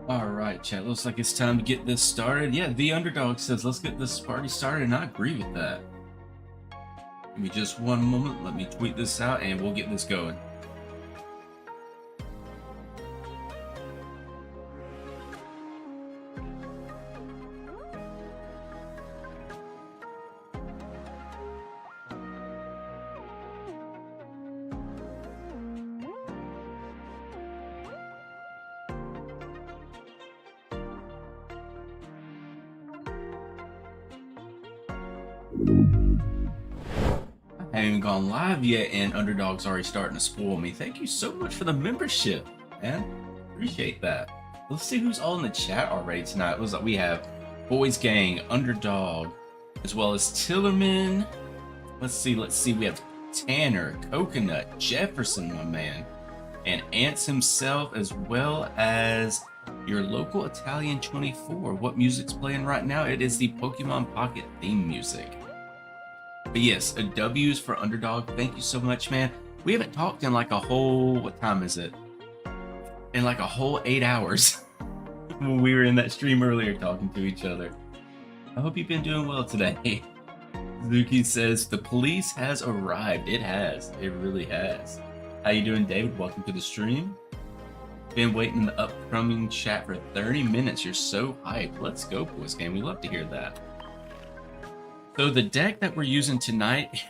All right, chat. Looks like it's time to get this started. Yeah, the underdog says let's get this party started, and I agree with that. Give me just one moment. Let me tweet this out, and we'll get this going. I haven't even gone live yet, and Underdog's already starting to spoil me. Thank you so much for the membership, man. Appreciate that. Let's see who's all in the chat already tonight. Looks like we have Boys Gang, Underdog, as well as Tillerman. Let's see. We have Tanner, Coconut, Jefferson, my man, and Ants himself, as well as your local Italian 24. What music's playing right now? It is the Pokemon Pocket theme music. But yes, a W's for Underdog. Thank you so much, man. We haven't talked in like a whole, what time is it? In like a whole 8 hours when we were in that stream earlier talking to each other. I hope you've been doing well today. Zuki says, the police has arrived. It has. It really has. How you doing, David? Welcome to the stream. Been waiting in the upcoming chat for 30 minutes. You're so hyped. Let's go, Boys Game. We love to hear that. So the deck that we're using tonight,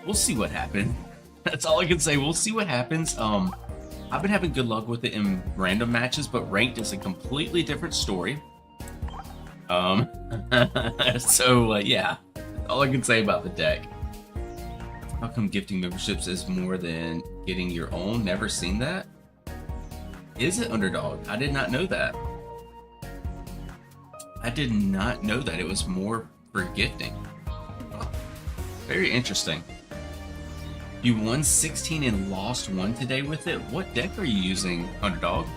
we'll see what happens. That's all I can say. We'll see what happens. I've been having good luck with it in random matches, but ranked is a completely different story. Yeah, that's all I can say about the deck. How come gifting memberships is more than getting your own? Never seen that. Is it, Underdog? I did not know that. I did not know that it was more for gifting. Very interesting. You won 16 and lost 1 today with it. What deck are you using, Underdog?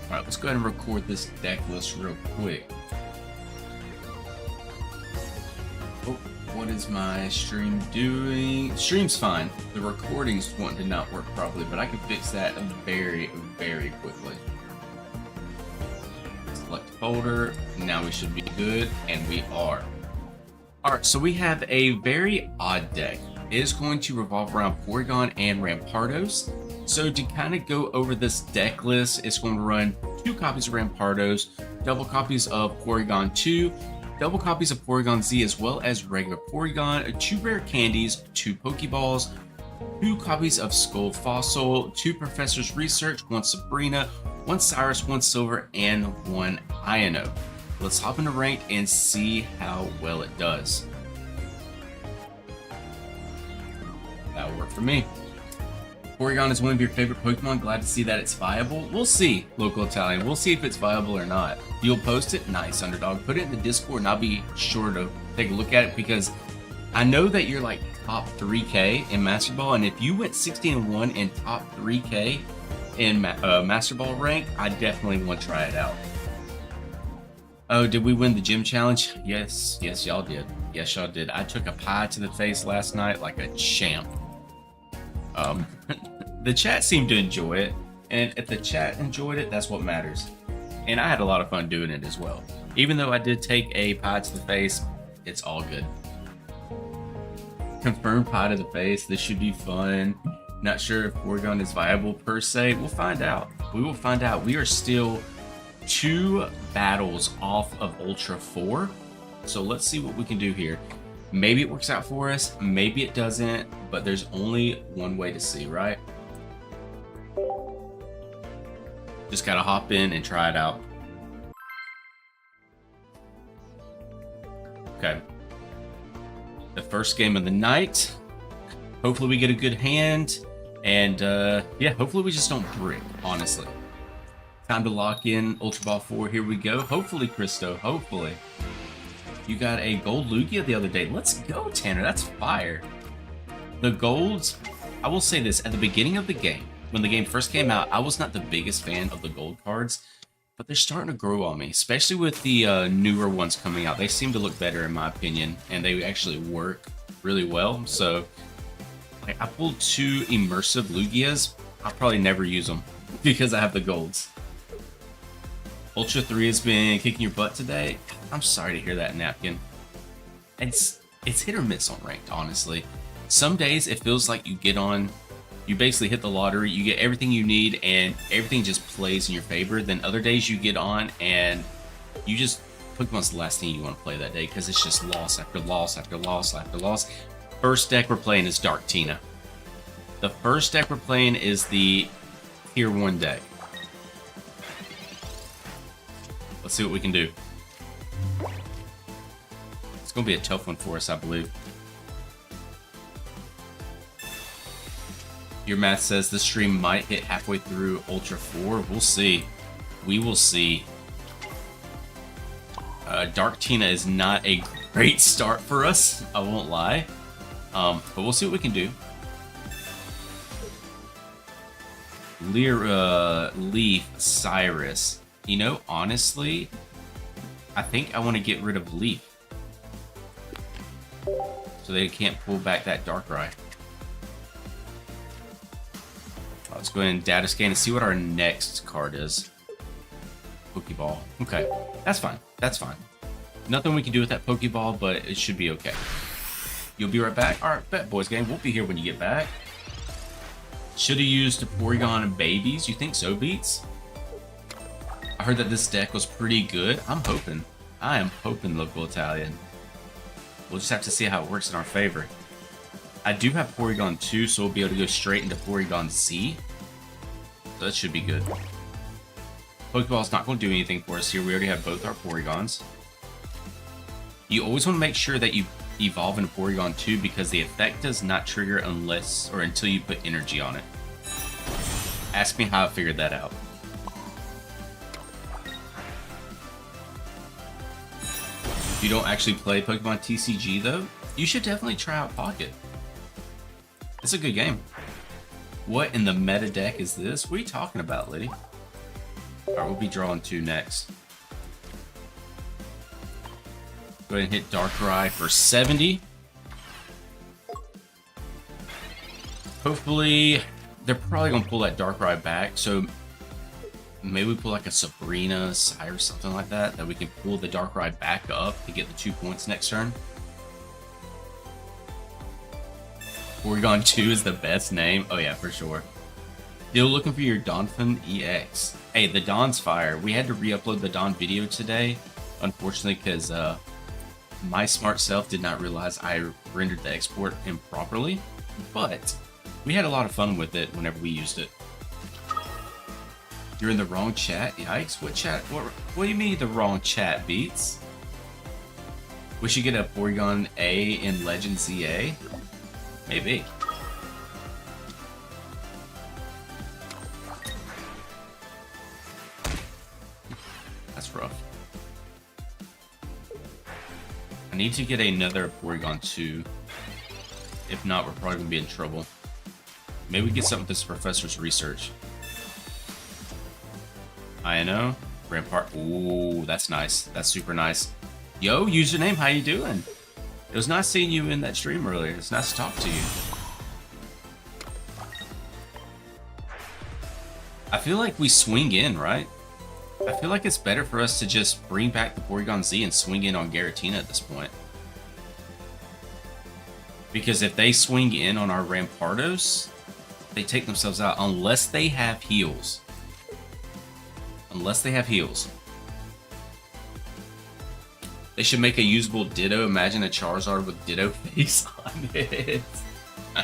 Alright, let's go ahead and record this deck list real quick. Oh, what is my stream doing? Stream's fine. The recording's one did not work properly, but I can fix that very, very quickly. Select folder. Now we should be good, and we are. Alright, so we have a very odd deck. It is going to revolve around Porygon and Rampardos. So to kind of go over this deck list, it's going to run 2 copies of Rampardos, double copies of Porygon 2, double copies of Porygon-Z, as well as regular Porygon, 2 rare candies, 2 Poké Balls, 2 copies of Skull Fossil, 2 Professor's Research, 1 Sabrina, 1 Cyrus, 1 Silver, and 1 Iono. Let's hop into rank and see how well it does. That'll work for me. Porygon is one of your favorite Pokemon. Glad to see that it's viable. We'll see, local Italian. We'll see if it's viable or not. You'll post it? Nice, Underdog. Put it in the Discord and I'll be sure to take a look at it, because I know that you're like top 3K in Master Ball, and if you went 16-1 and top 3K in Master Ball rank, I definitely want to try it out. Oh, did we win the gym challenge? Yes, y'all did. Yes, y'all did. I took a pie to the face last night like a champ. The chat seemed to enjoy it, and if the chat enjoyed it, that's what matters. And I had a lot of fun doing it as well. Even though I did take a pie to the face, it's all good. Confirmed pie to the face. This should be fun. Not sure if Porygon is viable per se. We'll find out. We will find out. We are still 2 battles off of Ultra 4. So let's see what we can do here. Maybe it works out for us, maybe it doesn't, but there's only one way to see, right? Just gotta hop in and try it out. Okay. The first game of the night. Hopefully we get a good hand, and yeah, hopefully we just don't brick, honestly. Time to lock in Ultra Ball 4. Here we go. Hopefully, Christo. Hopefully. You got a gold Lugia the other day. Let's go, Tanner. That's fire. The golds, I will say this. At the beginning of the game, when the game first came out, I was not the biggest fan of the gold cards, but they're starting to grow on me, especially with the newer ones coming out. They seem to look better, in my opinion, and they actually work really well. So, like, I pulled 2 immersive Lugias. I'll probably never use them. because I have the golds. Ultra 3 has been kicking your butt today. I'm sorry to hear that, Napkin. It's hit or miss on ranked, honestly. Some days it feels like you get on, you basically hit the lottery, you get everything you need, and everything just plays in your favor. Then other days you get on and you just, Pokemon's the last thing you want to play that day because it's just loss after loss after loss after loss. First deck we're playing is Dark Tina. The first deck we're playing is the Tier 1 deck. Let's see what we can do. It's going to be a tough one for us, I believe. Your math says the stream might hit halfway through Ultra 4. We'll see. We will see. Dark Tina is not a great start for us, I won't lie. But we'll see what we can do. Leaf, Cyrus. You know, honestly, I think I want to get rid of Leaf. So they can't pull back that Darkrai. Let's go ahead and data scan and see what our next card is. Poké Ball. Okay, that's fine. That's fine. Nothing we can do with that Poké Ball, but it should be okay. You'll be right back? Alright, bet, boys game. We'll be here when you get back. Should have used Porygon babies. You think so, Beats? I heard that this deck was pretty good. I'm hoping. I am hoping, local Italian. We'll just have to see how it works in our favor. I do have Porygon 2, so we'll be able to go straight into Porygon-Z. So that should be good. Pokeball's not going to do anything for us here. We already have both our Porygons. You always want to make sure that you evolve into Porygon 2 because the effect does not trigger unless or until you put energy on it. Ask me how I figured that out. If you don't actually play Pokemon TCG though, you should definitely try out Pocket. It's a good game. What in the meta deck is this? What are you talking about, lady? Alright, we'll be drawing 2 next. Go ahead and hit Darkrai for 70. Hopefully, they're probably going to pull that Darkrai back, so maybe we pull like a Sabrina, Cyrus, something like that, that we can pull the Darkrai back up to get the 2 points next turn. Porygon 2 is the best name. Oh yeah, for sure. Still looking for your Donphan EX. Hey, the Dawn's fire. We had to re-upload the Dawn video today, unfortunately, because my smart self did not realize I rendered the export improperly, but we had a lot of fun with it whenever we used it. You're in the wrong chat? Yikes, what chat? What do you mean the wrong chat, Beats? We should get a Porygon A in Legend ZA? Maybe. That's rough. I need to get another Porygon 2. If not, we're probably gonna be in trouble. Maybe we get something with this professor's research. Iono, Rampart. Ooh, that's nice. That's super nice. Yo, username, how you doing? It was nice seeing you in that stream earlier. It's nice to talk to you. I feel like we swing in, right? I feel like it's better for us to just bring back the Porygon-Z and swing in on Giratina at this point. Because if they swing in on our Rampardos, they take themselves out unless they have heals. Unless they have heals. They should make a usable Ditto. Imagine a Charizard with Ditto face on it. I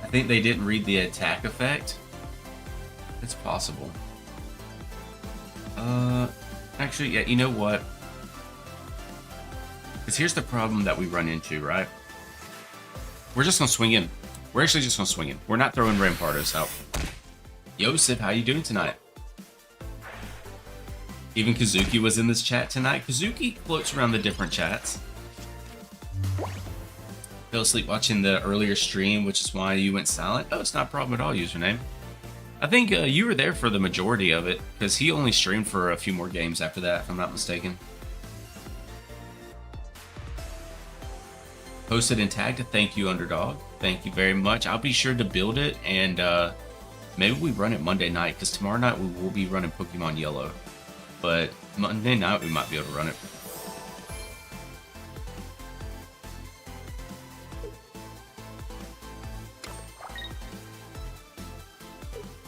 think they didn't read the attack effect. It's possible. Actually, yeah, you know what? Because here's the problem that we run into, right? We're just gonna swing in. We're actually just gonna swing in. We're not throwing Rampardos out. Yosef, how you doing tonight? Even Kazuki was in this chat tonight. Kazuki floats around the different chats. Fell asleep watching the earlier stream, which is why you went silent. Oh, it's not a problem at all, username. I think you were there for the majority of it, because he only streamed for a few more games after that, if I'm not mistaken. Posted and tagged. Thank you, Underdog. Thank you very much. I'll be sure to build it and Maybe we run it Monday night, because tomorrow night we will be running Pokemon Yellow. But Monday night we might be able to run it.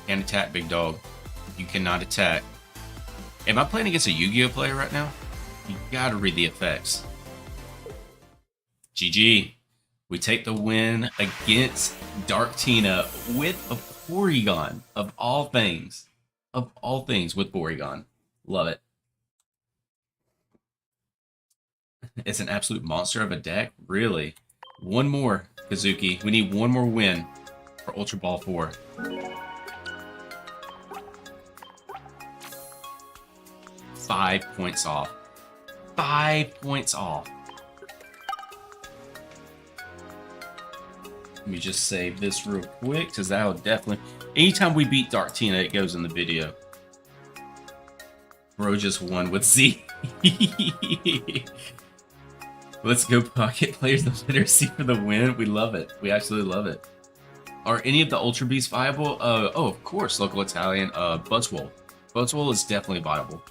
Can't attack, big dog. You cannot attack. Am I playing against a Yu-Gi-Oh player right now? You gotta read the effects. GG. We take the win against Dark Tina with a Porygon, of all things. Of all things, with Porygon. Love it. It's an absolute monster of a deck. Really. One more, Kazuki. We need one more win for Ultra Ball 4. Five points off. 5 points off. Let me just save this real quick, because that'll definitely... Anytime we beat Dark Tina, it goes in the video. Bro just won with Z. Let's go, Pocket players. The literacy for the win. We love it. We absolutely love it. Are any of the Ultra Beasts viable? Oh, of course. Local Italian. Buzzwole. Buzzwole is definitely viable.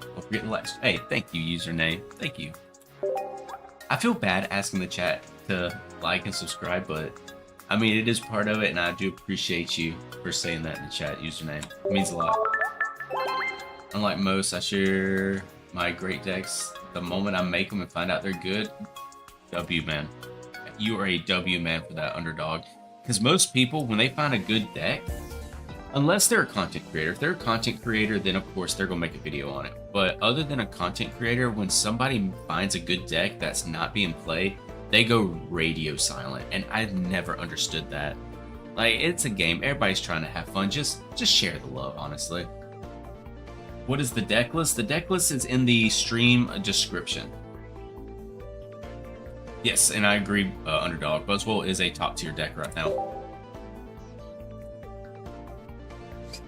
Don't forget to like. Hey, thank you, username. Thank you. I feel bad asking the chat to like and subscribe, but I mean, it is part of it, and I do appreciate you for saying that in the chat, username. It means a lot. Unlike most, I share my great decks the moment I make them and find out they're good. W, man. You are a W, man, for that, underdog. Because most people, when they find a good deck, unless they're a content creator, if they're a content creator, then of course they're going to make a video on it. But other than a content creator, when somebody finds a good deck that's not being played, they go radio silent. And I've never understood that. Like, it's a game. Everybody's trying to have fun. Just share the love, honestly. What is the deck list? The deck list is in the stream description. Yes, and I agree, underdog. Buzzwole is a top tier deck right now.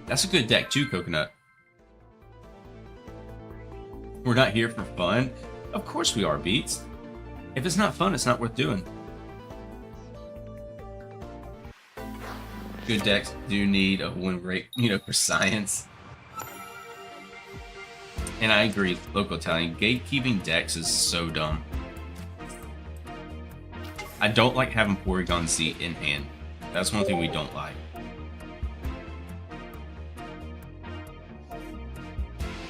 That's a good deck too, Coconut. We're not here for fun. Of course we are, Beats. If it's not fun, it's not worth doing. Good decks do need a win rate, for science. And I agree, local Italian. Gatekeeping decks is so dumb. I don't like having Porygon-Z in hand. That's one thing we don't like.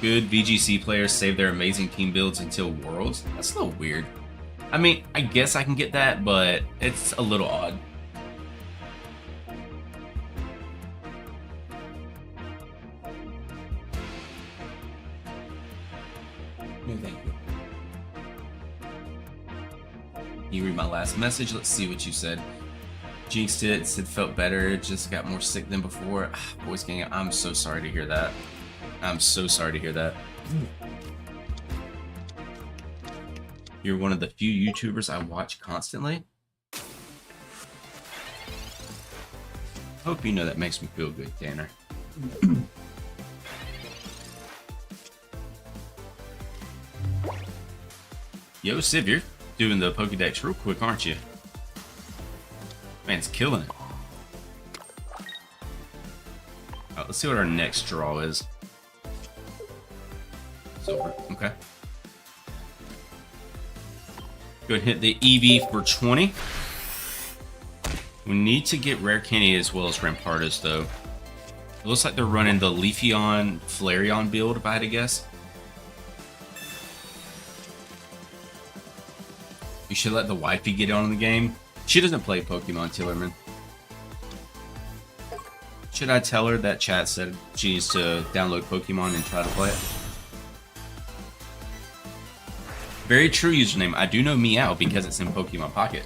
Good VGC players save their amazing team builds until Worlds. That's a little weird. I mean, I guess I can get that, but it's a little odd. No, thank you. You read my last message. Let's see what you said. Jinxed it. Said felt better. Just got more sick than before. Voice gang, I'm so sorry to hear that. I'm so sorry to hear that. You're one of the few YouTubers I watch constantly. Hope you know that makes me feel good, Tanner. Yo, Civ, you're doing the Pokédex real quick, aren't you? Man, it's killing it. Alright, let's see what our next draw is. Silver, okay. Go ahead and hit the EV for 20. We need to get Rare Candy as well as Rampardos, though. It looks like they're running the Leafeon Flareon build, if I had to guess. You should let the wifey get on in the game. She doesn't play Pokemon, Tillerman. Should I tell her that chat said she needs to download Pokemon and try to play it? Very true, username. I do know Meow because it's in Pokemon Pocket.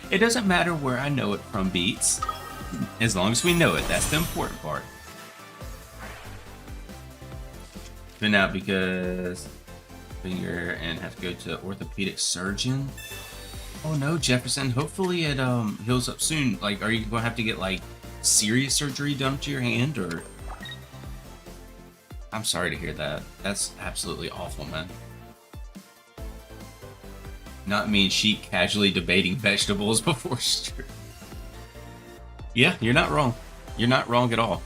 It doesn't matter where I know it from, Beats. As long as we know it, that's the important part. Been out because finger and have to go to orthopedic surgeon. Oh no, Jefferson. Hopefully it heals up soon. Like, are you gonna have to get like serious surgery done to your hand, or? I'm sorry to hear that. That's absolutely awful, man. Not me and Sheik casually debating vegetables before stream. Yeah, you're not wrong. You're not wrong at all.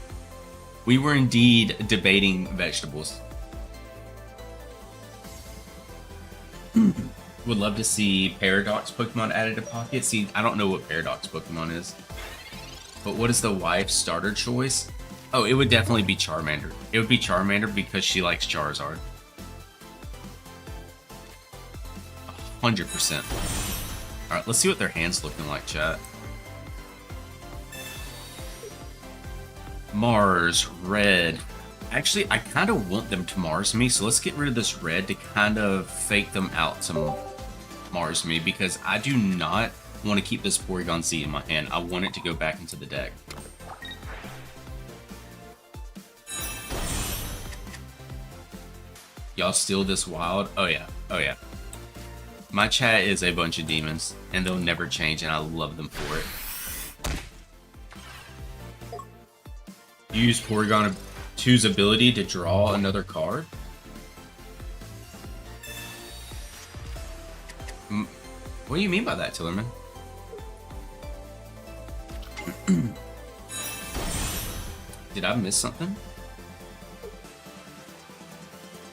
We were indeed debating vegetables. Would love to see Paradox Pokemon added to Pocket. See, I don't know what Paradox Pokemon is. But what is the wife's starter choice? Oh, it would definitely be Charmander. It would be Charmander because she likes Charizard. 100%. Alright, let's see what their hand's looking like, chat. Mars, red. Actually, I kind of want them to Mars me, so let's get rid of this red to kind of fake them out to Mars me, because I do not want to keep this Porygon-Z in my hand. I want it to go back into the deck. Y'all still this wild? Oh yeah, oh yeah. My chat is a bunch of demons, and they'll never change, and I love them for it. Use Porygon 2's ability to draw another card? What do you mean by that, Tillerman? Did I miss something?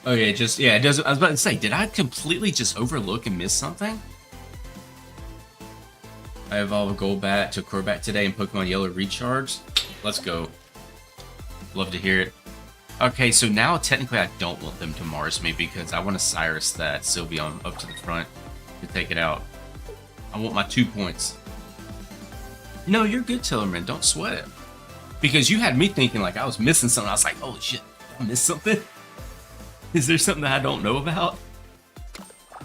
Okay, just, yeah, it doesn't, I was about to say, did I completely just overlook and miss something? I evolved a Golbat to Crobat today in Pokemon Yellow Recharged. Let's go. Love to hear it. Okay, so now technically I don't want them to Mars me because I want to Cyrus that Sylveon up to the front to take it out. I want my 2 points. No, you're good, Tillerman. Don't sweat it. Because you had me thinking like I was missing something. I was like, holy shit, I missed something? Is there something that I don't know about?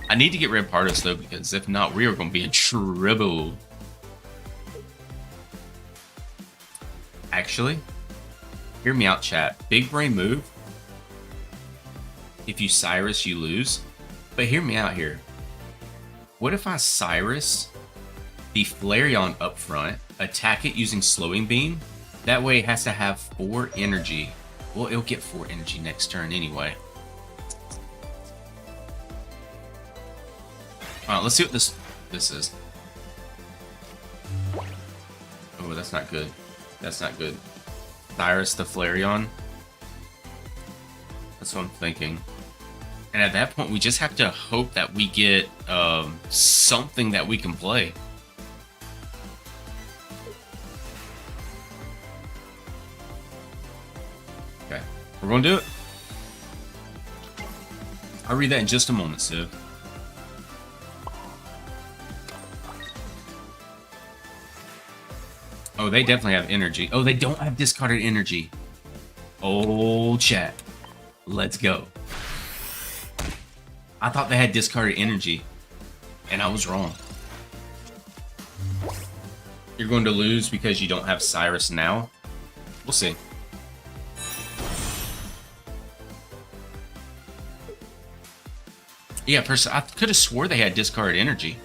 I need to get Rampardos though, because if not, we are going to be in trouble. Actually, hear me out, chat. Big brain move. If you Cyrus, you lose. But hear me out here. What if I Cyrus the Flareon up front, attack it using Slowing Beam? That way it has to have 4 energy. Well, it'll get 4 energy next turn anyway. Alright, let's see what this is. Oh, that's not good. That's not good. Cyrus the Flareon. That's what I'm thinking. And at that point, we just have to hope that we get something that we can play. Okay, we're gonna do it. I'll read that in just a moment, Civ. Oh, they definitely have energy. Oh, they don't have discarded energy. Oh, chat. Let's go. I thought they had discarded energy, and I was wrong. You're going to lose because you don't have Cyrus now? We'll see. Yeah, I could have swore they had discarded energy.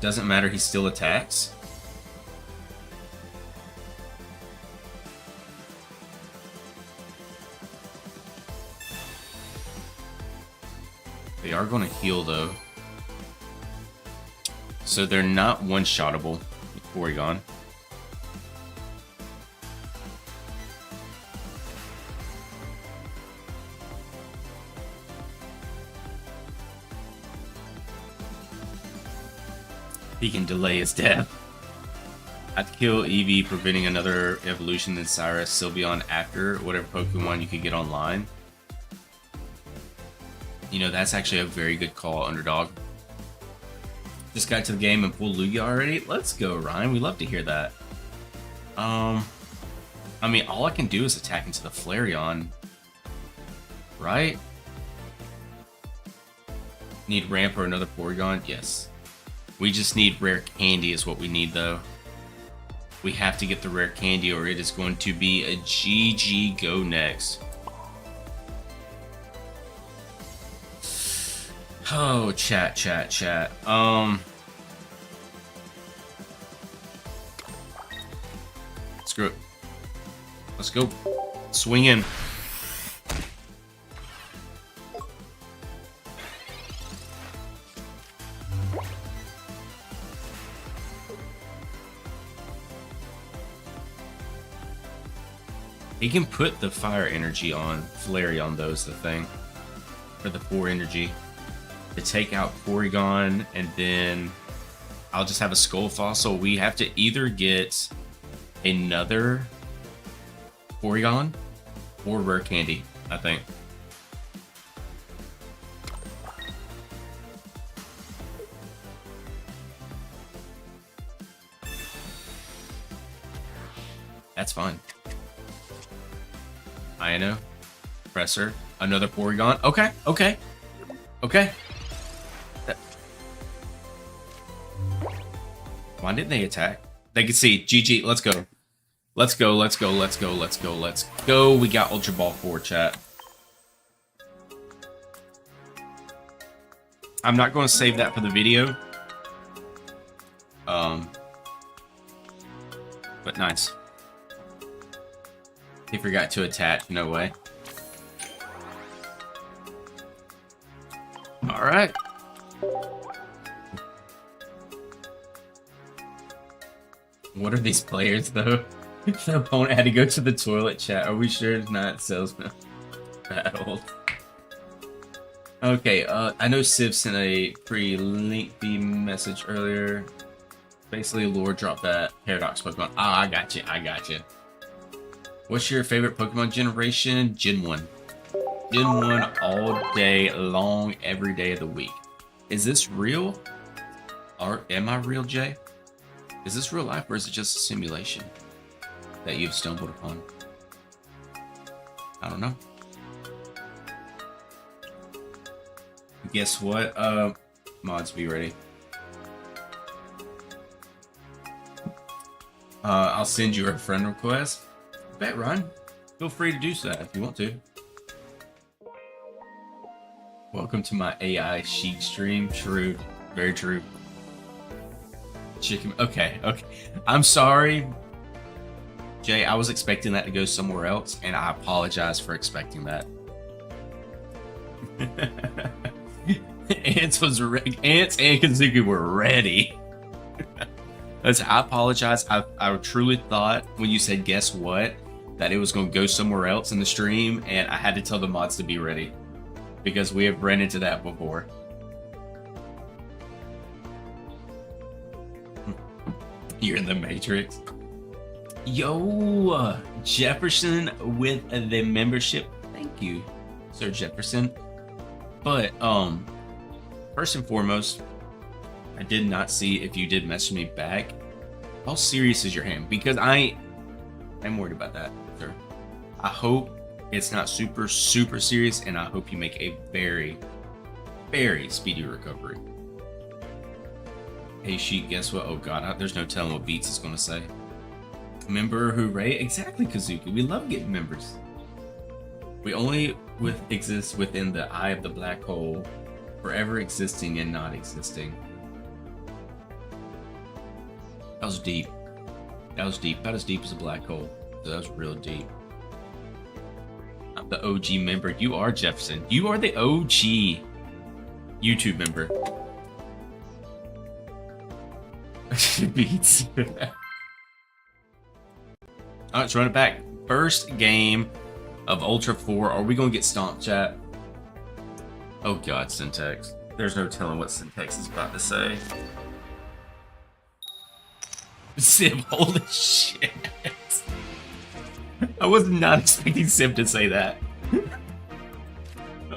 Doesn't matter, he still attacks. They are going to heal though. So they're not one-shottable with Porygon. He can delay his death. I'd kill Eevee, preventing another evolution than Cyrus, Sylveon after whatever Pokemon you could get online. You know, that's actually a very good call, Underdog. Just got to the game and pulled Lugia already? Let's go, Ryan. We love to hear that. I mean, all I can do is attack into the Flareon. Right? Need ramp or another Porygon? Yes. We just need rare candy is what we need, though. We have to get the rare candy or it is going to be a GG go next. Oh, chat. Screw it. Let's go. Swing in. He can put the fire energy on Flareon, though, is the thing. For the 4 energy. To take out Porygon, and then I'll just have a Skull Fossil. We have to either get another Porygon or Rare Candy, I think. That's fine. Iono, Presser, another Porygon. Okay, okay, okay. Why didn't they attack? They can see. GG, let's go. Let's go, let's go, let's go, let's go, let's go. We got Ultra Ball 4, chat. I'm not going to save that for the video. But nice. He forgot to attach, no way. Alright. What are these players, though? The opponent had to go to the toilet, chat. Are we sure it's not salesman battle? Okay, I know Civ sent a pretty lengthy message earlier. Basically, Lord dropped that Paradox Pokemon. Ah, I got you, I got you. What's your favorite Pokemon generation? Gen 1. Gen 1 all day long, every day of the week. Is this real? Or am I real, Jay? Is this real life, or is it just a simulation that you've stumbled upon? I don't know. Guess what? Mods, be ready. I'll send you a friend request. Bet, Ryan. Feel free to do so if you want to. Welcome to my AI Sheik stream. True. Very true. Chicken. Okay, okay. I'm sorry, Jay. I was expecting that to go somewhere else, and I apologize for expecting that. Ants and Kazuki were ready. Listen, I apologize. I truly thought when you said guess what that it was going to go somewhere else in the stream, and I had to tell the mods to be ready because we have ran into that before. You're in the Matrix. Yo, Jefferson with the membership. Thank you, Sir Jefferson. But first and foremost, I did not see if you did message me back. How serious is your hand? Because I'm worried about that, sir. I hope it's not super serious, and I hope you make a very, very speedy recovery. Hey, Sheik, guess what? Oh, God, there's no telling what Beats is going to say. Member, hooray. Exactly, Kazuki. We love getting members. We only exist within the eye of the black hole, forever existing and not existing. That was deep. That was deep. About as deep as a black hole. So that was real deep. I'm the OG member. You are Jefferson. You are the OG YouTube member. Beats. Alright, let's run it back. First game of Ultra 4. Are we going to get stomped, chat? Oh god, Syntax. There's no telling what Syntax is about to say. Civ, holy shit. I was not expecting Civ to say that.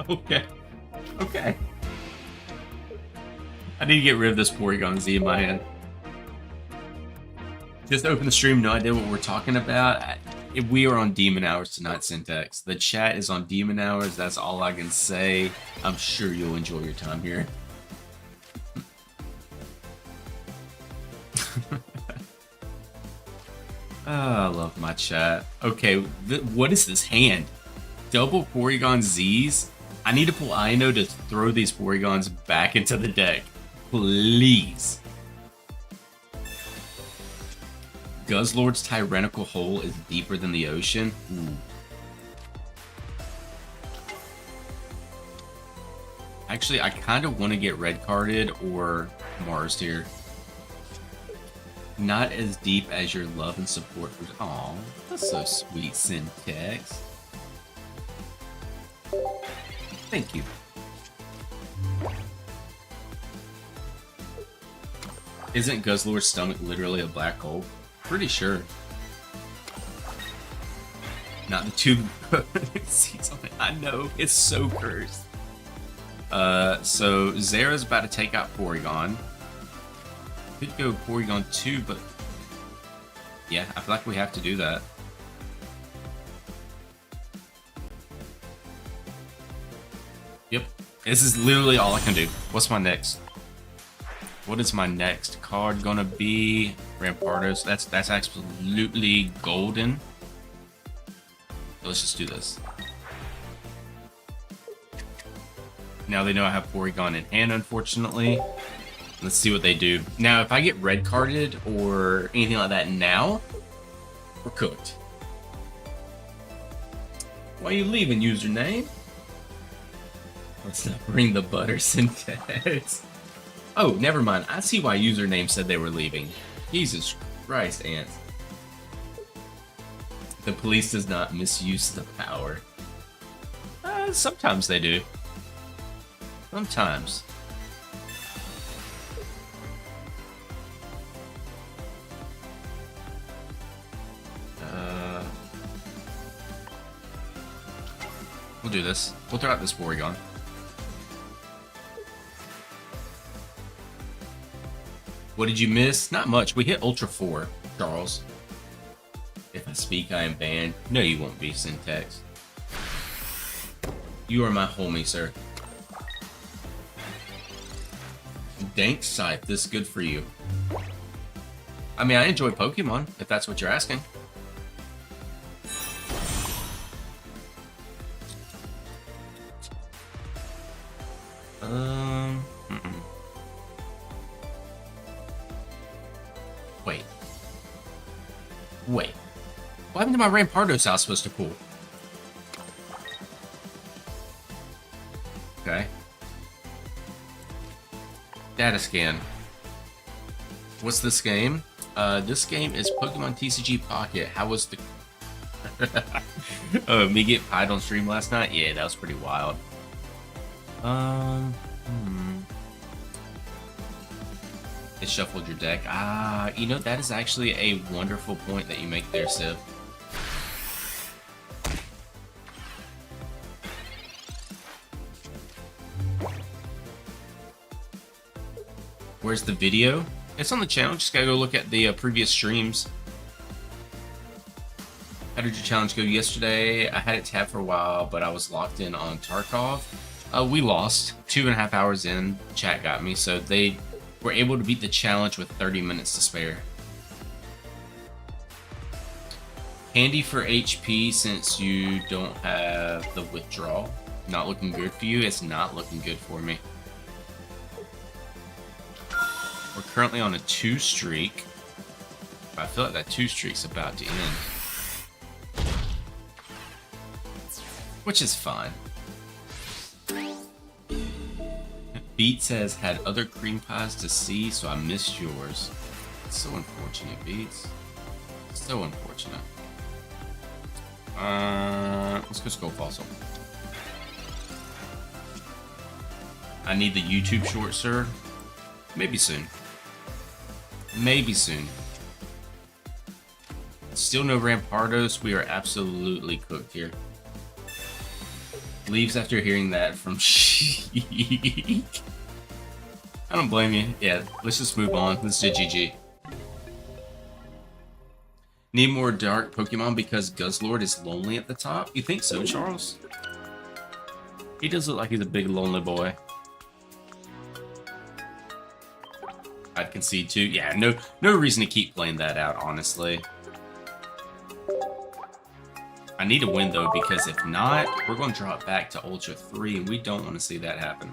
Okay. Okay. I need to get rid of this Porygon-Z in my hand. Just open the stream, no idea what we're talking about. We are on Demon Hours tonight, Syntax. The chat is on Demon Hours, that's all I can say. I'm sure you'll enjoy your time here. Oh, I love my chat. Okay, what is this hand? Double Porygon-Z's? I need to pull Iono to throw these Porygons back into the deck. Please. Guzzlord's tyrannical hole is deeper than the ocean. Ooh. Actually, I kind of want to get red carded or Mars here. Not as deep as your love and support for. Aw, that's so sweet, Syntax. Thank you. Isn't Guzzlord's stomach literally a black hole? Pretty sure. Not the tube seats on it. I know, it's so cursed. So Zera's about to take out Porygon. Could go Porygon 2, but yeah, I feel like we have to do that. Yep, this is literally all I can do. What's my next? What is my next card gonna be? Rampardos. That's absolutely golden. So let's just do this. Now they know I have Porygon in hand, unfortunately. Let's see what they do. Now, if I get red carded or anything like that now, we're cooked. Why are you leaving, username? Let's not bring the butter, Syntax. Oh, never mind. I see why username said they were leaving. Jesus Christ, ants. The police does not misuse the power. Sometimes they do. Sometimes. We'll do this. We'll throw out this Porygon. What did you miss? Not much. We hit Ultra 4, Charles. If I speak, I am banned. No, you won't be, Syntax. You are my homie, sir. Dank Scythe, this is good for you. I mean, I enjoy Pokemon, if that's what you're asking. Wait. What happened to my Rampardos I was supposed to pull? Okay. Data scan. What's this game? This game is Pokemon TCG Pocket. How was the... me get pied on stream last night? Yeah, that was pretty wild. It shuffled your deck. You know, that is actually a wonderful point that you make there, Civ. Where's the video? It's on the channel. Just gotta go look at the previous streams. How did your challenge go yesterday? I had it tabbed for a while, but I was locked in on Tarkov. We lost 2.5 hours in. Chat got me, so they were able to beat the challenge with 30 minutes to spare. Handy for HP since you don't have the withdrawal. Not looking good for you. It's not looking good for me. We're currently on a 2 streak. I feel like that 2 streak's about to end. Which is fine. Beats has had other cream pies to see, so I missed yours. It's so unfortunate, Beats. So unfortunate. Let's go Skull Fossil. I need the YouTube short, sir. Maybe soon. Maybe soon. Still no Rampardos. We are absolutely cooked here. Leaves after hearing that from Sheik. I don't blame you. Yeah, let's just move on. Let's do GG. Need more dark Pokemon because Guzzlord is lonely at the top? You think so, Charles? He does look like he's a big lonely boy. I'd concede too. Yeah, no reason to keep playing that out, honestly. I need to win though, because if not, we're going to drop back to Ultra 3, and we don't want to see that happen.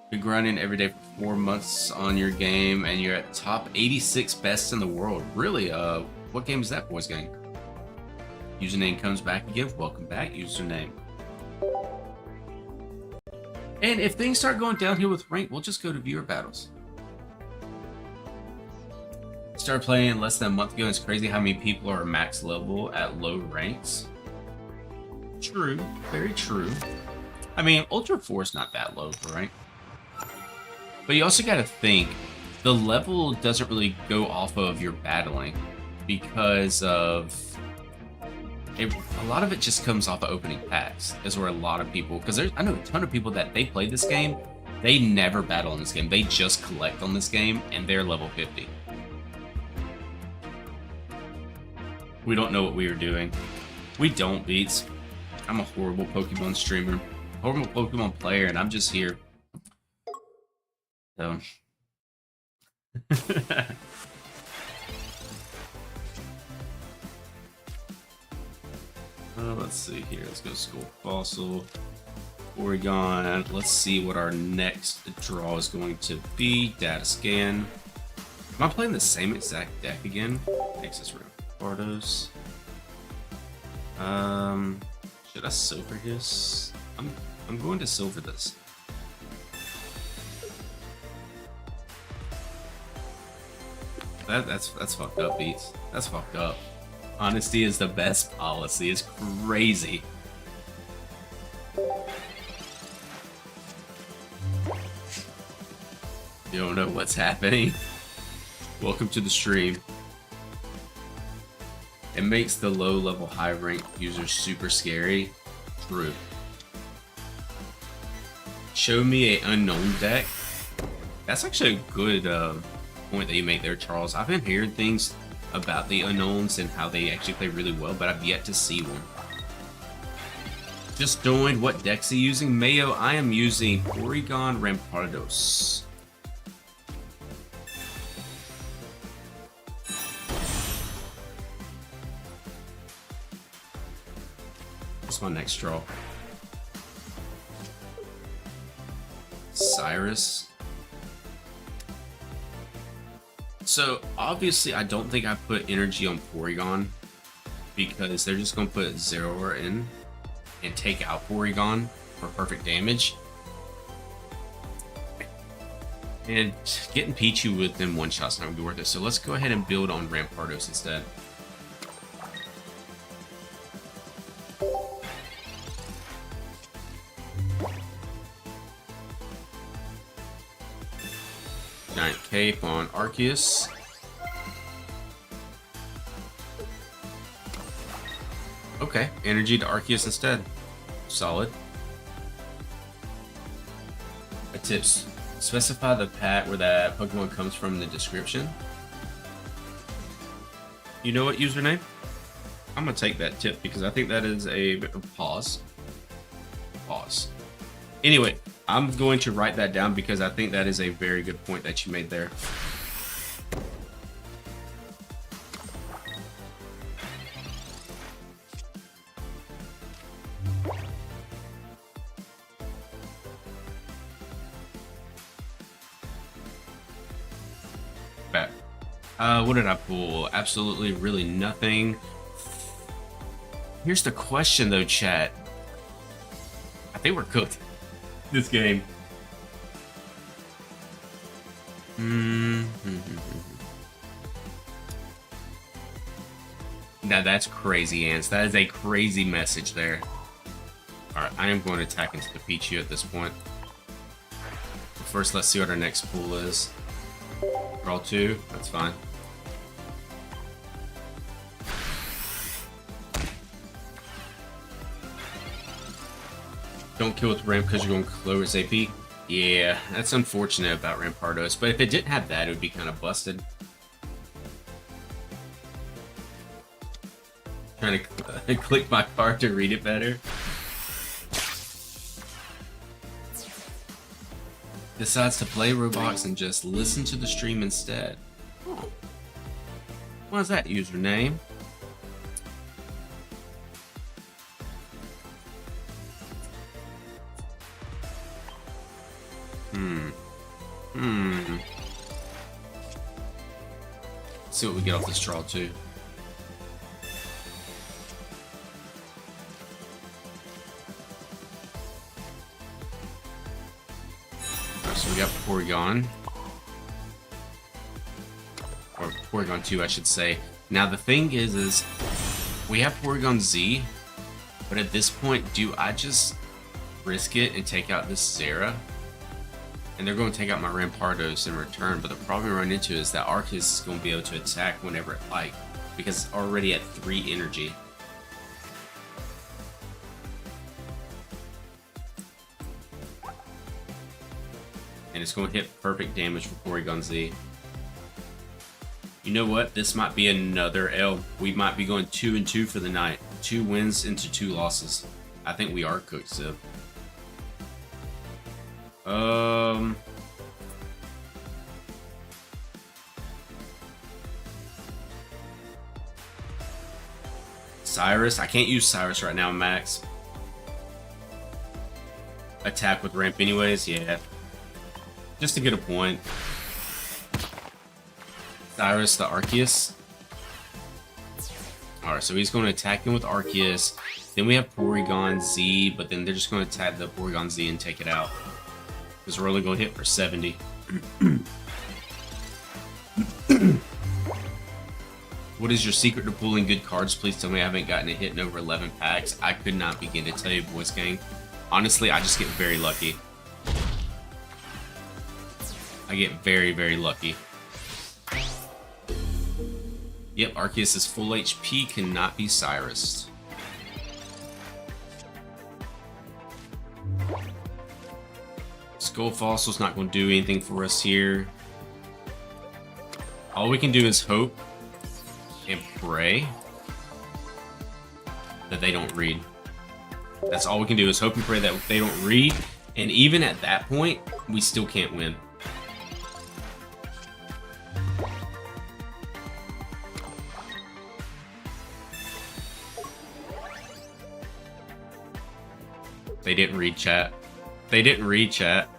Been grinding every day for 4 months on your game, and you're at top 86 best in the world. Really? What game is that, boys gang? Username comes back again. Welcome back, username. And if things start going downhill with rank, we'll just go to viewer battles. Started playing less than a month ago, and it's crazy how many people are max level at low ranks. True, very true. I mean, Ultra 4 is not that low for rank. But you also gotta think, the level doesn't really go off of your battling because of... a lot of it just comes off of opening packs, is where a lot of people... Because I know a ton of people that they play this game, they never battle in this game. They just collect on this game, and they're level 50. We don't know what we are doing. We don't, Beats. I'm a horrible Pokemon streamer, horrible Pokemon player, and I'm just here. So. Let's see here. Let's go Skull Fossil, Porygon. Let's see what our next draw is going to be. Data scan. Am I playing the same exact deck again? Nexus Rampardos. Should I silver this? I'm going to silver this. That's fucked up, Beats. That's fucked up. Honesty is the best policy. It's crazy. You don't know what's happening. Welcome to the stream. It makes the low-level, high-rank users super scary. True. Show me an unknown deck. That's actually a good point that you make there, Charles. I've been hearing things about the unknowns and how they actually play really well, but I've yet to see one. Just joined. What decks are you using? Mayo, I am using Porygon Rampardos. What's my next draw? Cyrus. So obviously I don't think I put energy on Porygon because they're just gonna put Zeroer in and take out Porygon for perfect damage. And getting Pichu with them one shot's not gonna be worth it. So let's go ahead and build on Rampardos instead. Giant Cape on Arceus. Okay, energy to Arceus instead. Solid. Tips. Specify the pack where that Pokemon comes from in the description. You know what username? I'm gonna take that tip because I think that is a pause. Pause. Anyway, I'm going to write that down because I think that is a very good point that you made there. Back. What did I pull? Absolutely really nothing. Here's the question though, chat. I think we're cooked. This game. Now that's crazy, Ants. That is a crazy message there. Alright, I am going to attack into the Pichu at this point. But first, let's see what our next pool is. Draw 2, that's fine. Don't kill with Ramp because you're going to lower his AP. Yeah, that's unfortunate about Rampardos, but if it didn't have that, it would be kind of busted. Trying to click my card to read it better. Decides to play Roblox and just listen to the stream instead. Oh. What is that username? Let's see what we get off this draw too. got Porygon. Or Porygon 2, I should say. Now the thing is we have Porygon-Z, but at this point, do I just risk it and take out this Zera? And they're going to take out my Rampardos in return, but the problem we run into is that Arceus is going to be able to attack whenever it likes, because it's already at 3 energy. And it's going to hit perfect damage for Porygon-Z. You know what? This might be another L. We might be going 2-2 for the night. 2 wins into 2 losses. I think we are cooked, Civ. Cyrus. I can't use Cyrus right now, Max. Attack with ramp anyways, yeah. Just to get a point. Cyrus the Arceus. Alright, so he's going to attack him with Arceus. Then we have Porygon-Z, but then they're just going to attack the Porygon-Z and take it out. Because we're only going to hit for 70. What is your secret to pulling good cards? Please tell me I haven't gotten a hit in over 11 packs. I could not begin to tell you, boys gang. Honestly, I just get very lucky. I get very, very lucky. Yep, Arceus is full HP, cannot be Cyrus. Skull Fossil's not going to do anything for us here. All we can do is hope and pray that they don't read. That's all we can do is hope and pray that they don't read. And even at that point, we still can't win. They didn't read chat. They didn't read chat.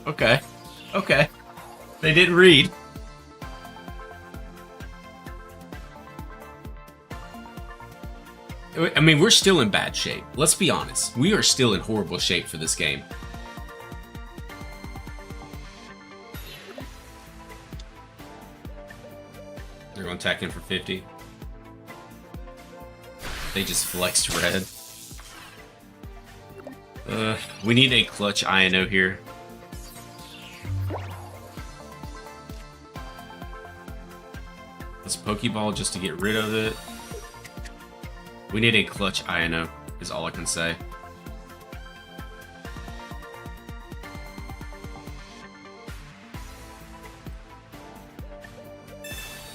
Okay. Okay. They didn't read. I mean, we're still in bad shape. Let's be honest. We are still in horrible shape for this game. They're going to attack in for 50. They just flexed red. We need a clutch Iono here. Let's Poké Ball just to get rid of it. We need a clutch Iono, is all I can say.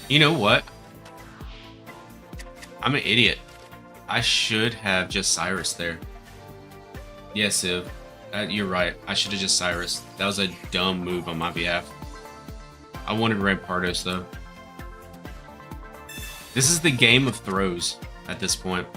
You know what? I'm an idiot. I should have just Cyrus there. Yes, Civ. You're right. I should have just Cyrus. That was a dumb move on my behalf. I wanted Rampardos, though. This is the game of throws at this point.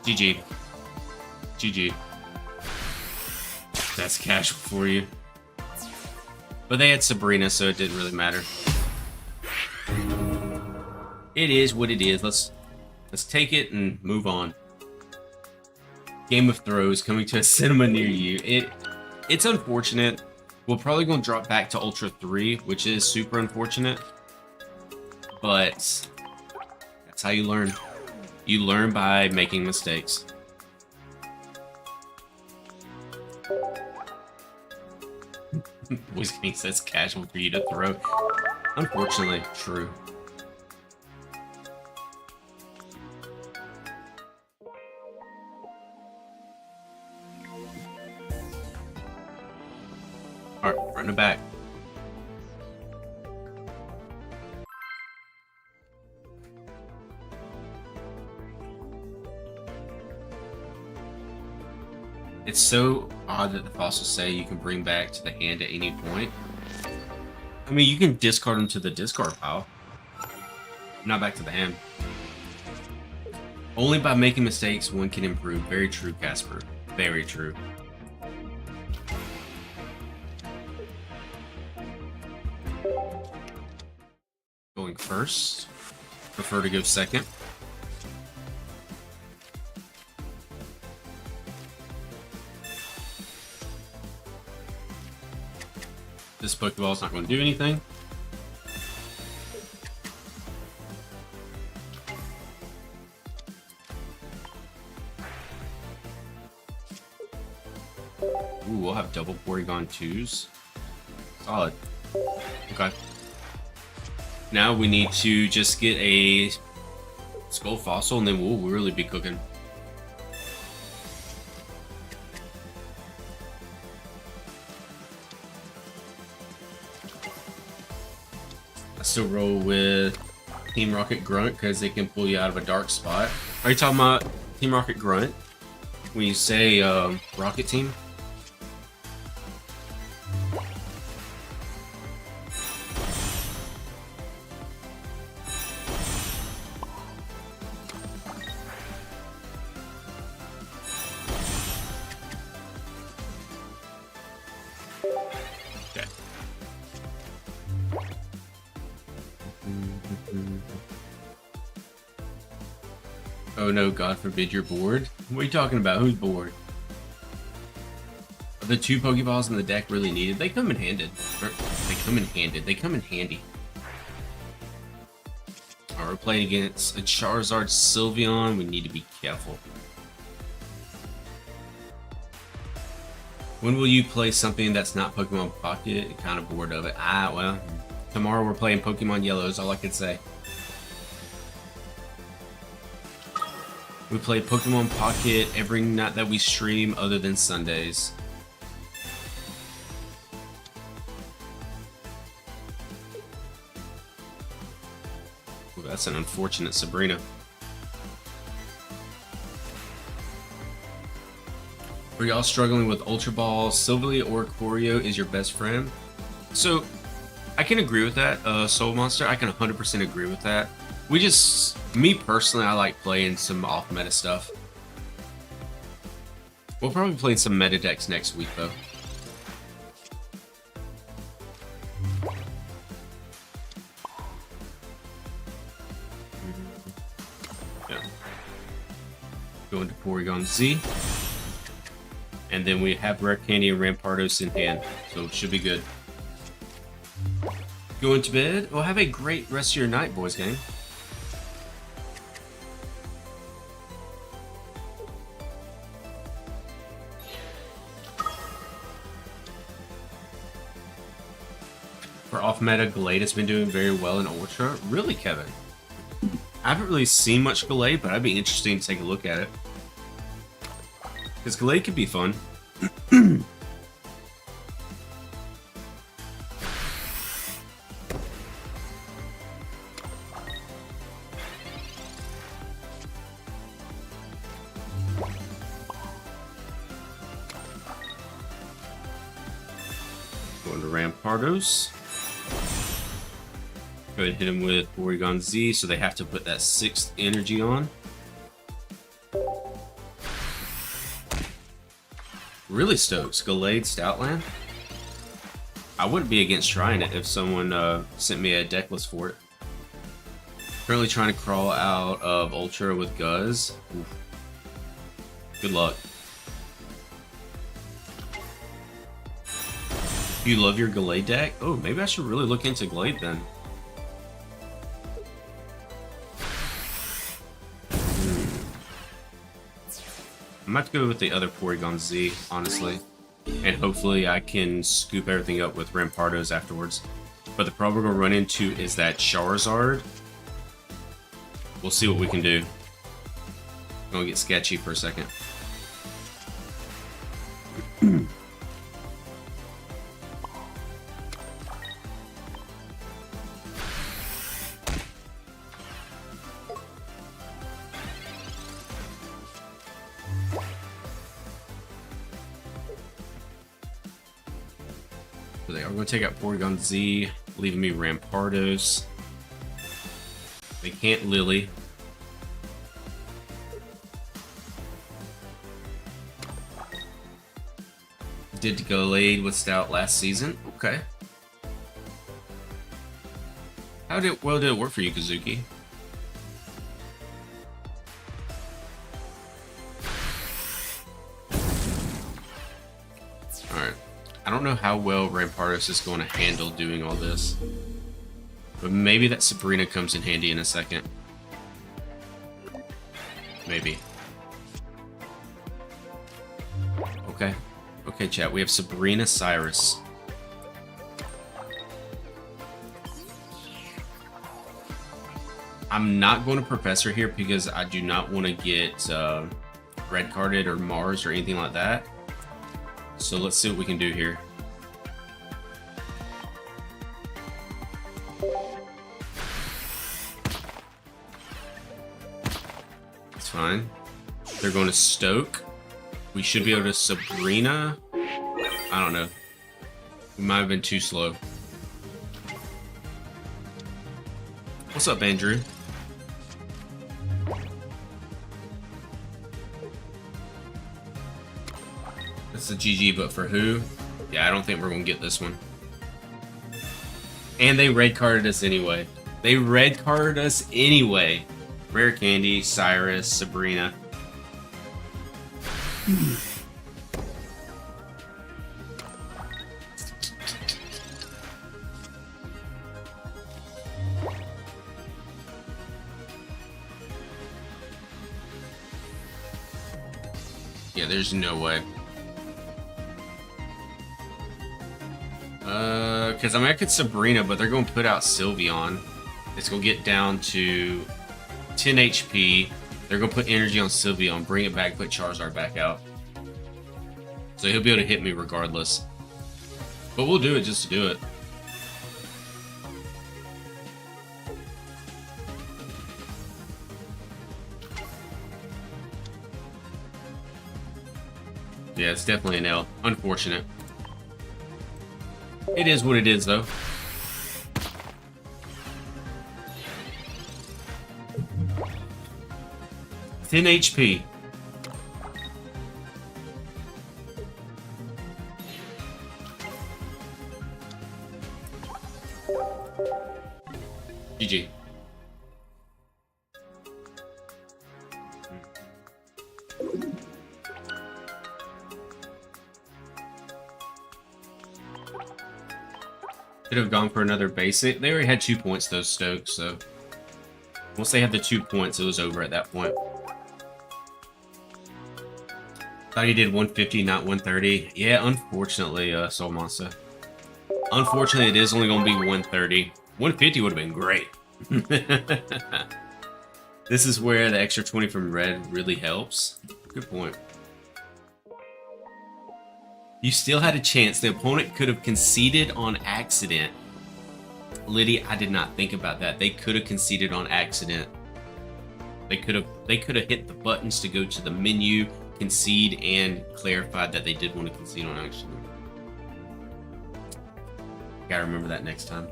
GG. GG. That's casual for you. But they had Sabrina, so it didn't really matter. It is what it is. Let's take it and move on. Game of Throws coming to a cinema near you. It's unfortunate. We're probably going to drop back to Ultra 3, which is super unfortunate. But that's how you learn. You learn by making mistakes. Voice King says casual for you to throw. Unfortunately, true. Alright, run it back. It's so odd that the fossils say you can bring back to the hand at any point. I mean, you can discard them to the discard pile. Now back to the hand. Only by making mistakes one can improve. Very true, Casper. Very true. Going first. Prefer to go second. This Pokeball is not going to do anything. Ooh, we'll have double Porygon 2s. Solid. Okay. Now we need to just get a Skull Fossil and then we'll really be cooking. I still roll with Team Rocket Grunt because they can pull you out of a dark spot. Are you talking about Team Rocket Grunt? When you say Rocket Team? Oh no, God forbid you're bored. What are you talking about? Who's bored? Are the 2 Pokeballs in the deck really needed? They come in handed. They come in handed. They come in handy. Alright, we're playing against a Charizard Sylveon. We need to be careful. When will you play something that's not Pokemon Pocket? Kind of bored of it. Well, tomorrow we're playing Pokemon Yellow is all I can say. We play Pokemon Pocket every night that we stream other than Sundays. Ooh, that's an unfortunate Sabrina. Are y'all struggling with Ultra Ball? Sylvie or Corio is your best friend? So, I can agree with that, Soul Monster. I can 100% agree with that. We just, me personally, I like playing some off-meta stuff. We'll probably play some meta decks next week, though. Yeah. Going to Porygon-Z. And then we have Rare Candy and Rampardos in hand, so it should be good. Going to bed? Well, have a great rest of your night, boys gang. For off-meta, Gallade has been doing very well in Ultra. Really, Kevin? I haven't really seen much Gallade, but I'd be interested to take a look at it. Because Gallade could be fun. Going to Rampardos. Go ahead and hit him with Porygon-Z, so they have to put that 6th energy on. Really stokes. Gallade Stoutland? I wouldn't be against trying it if someone sent me a deck list for it. Currently trying to crawl out of Ultra with Guzz. Oof. Good luck. You love your Gallade deck? Oh, maybe I should really look into Gallade then. I might have to go with the other Porygon-Z, honestly. And hopefully I can scoop everything up with Rampardos afterwards. But the problem we're going to run into is that Charizard. We'll see what we can do. I'm going to get sketchy for a second. So they are going to take out Porygon-Z, leaving me Rampardos. They can't Lily. Did Gallade with Stout last season? Okay. How did it work for you, Kazuki? Alright. I don't know how well Rampardos is going to handle doing all this. But maybe that Sabrina comes in handy in a second. Maybe. Okay. Okay, chat. We have Sabrina, Cyrus. I'm not going to Professor here because I do not want to get red carded or Mars or anything like that. So let's see what we can do here. It's fine. They're going to Stoke. We should be able to Sabrina. I don't know. We might have been too slow. What's up, Andrew? That's a GG, but for who? Yeah, I don't think we're going to get this one. And they red carded us anyway. They red carded us anyway. Rare Candy, Cyrus, Sabrina. Yeah, there's no way. Because I mean, I could Sabrina, but they're going to put out Sylveon. It's going to get down to 10 HP. They're going to put energy on Sylveon, bring it back, put Charizard back out. So he'll be able to hit me regardless. But we'll do it just to do it. Yeah, it's definitely an L. Unfortunate. It is what it is, though. Ten HP. GG. Could have gone for another basic. They already had 2 points, those Stokes, so once they had the 2 points, it was over at that point. Thought he did 150, not 130. Yeah, unfortunately, Soul Monster. Unfortunately, it is only going to be 130. 150 would have been great. This is where the extra 20 from red really helps. Good point. You still had a chance. The opponent could have conceded on accident. Liddy, I did not think about that. They could have conceded on accident. They could have hit the buttons to go to the menu, concede, and clarified that they did want to concede on accident. Gotta remember that next time.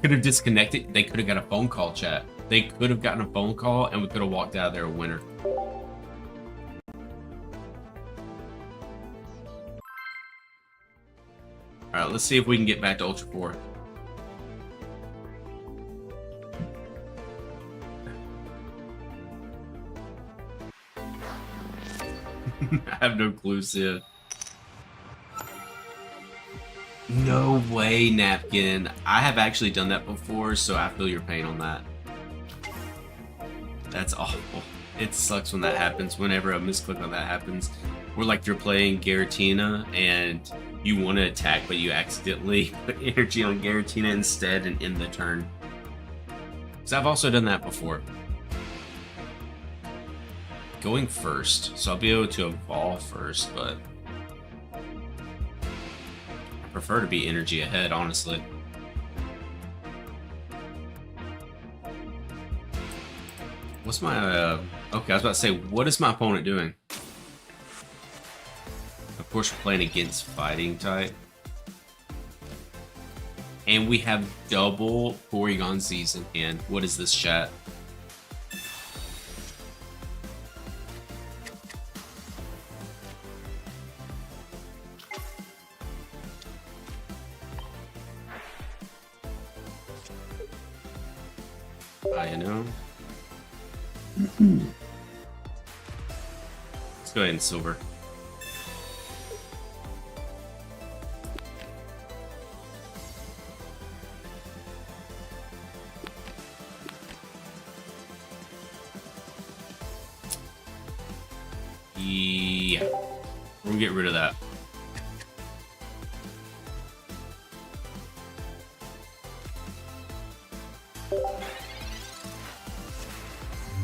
Could have disconnected. They could have got a phone call, chat. They could have gotten a phone call, and we could have walked out of there a winner. Alright, let's see if we can get back to Ultra 4. I have no clue, Sid. No way, Napkin. I have actually done that before, so I feel your pain on that. That's awful. It sucks when that happens, whenever a misclick on that happens. Or like you're playing Giratina and you want to attack, but you accidentally put energy on Giratina instead and end the turn. So I've also done that before. Going first, so I'll be able to evolve first, but I prefer to be energy ahead, honestly. What's my, okay, I was about to say, what is my opponent doing? Of course, we're playing against fighting type. And we have double Porygon-Z's in hand. What is this, chat? Iono. Let's go ahead and silver. Yeah, we're gonna get rid of that.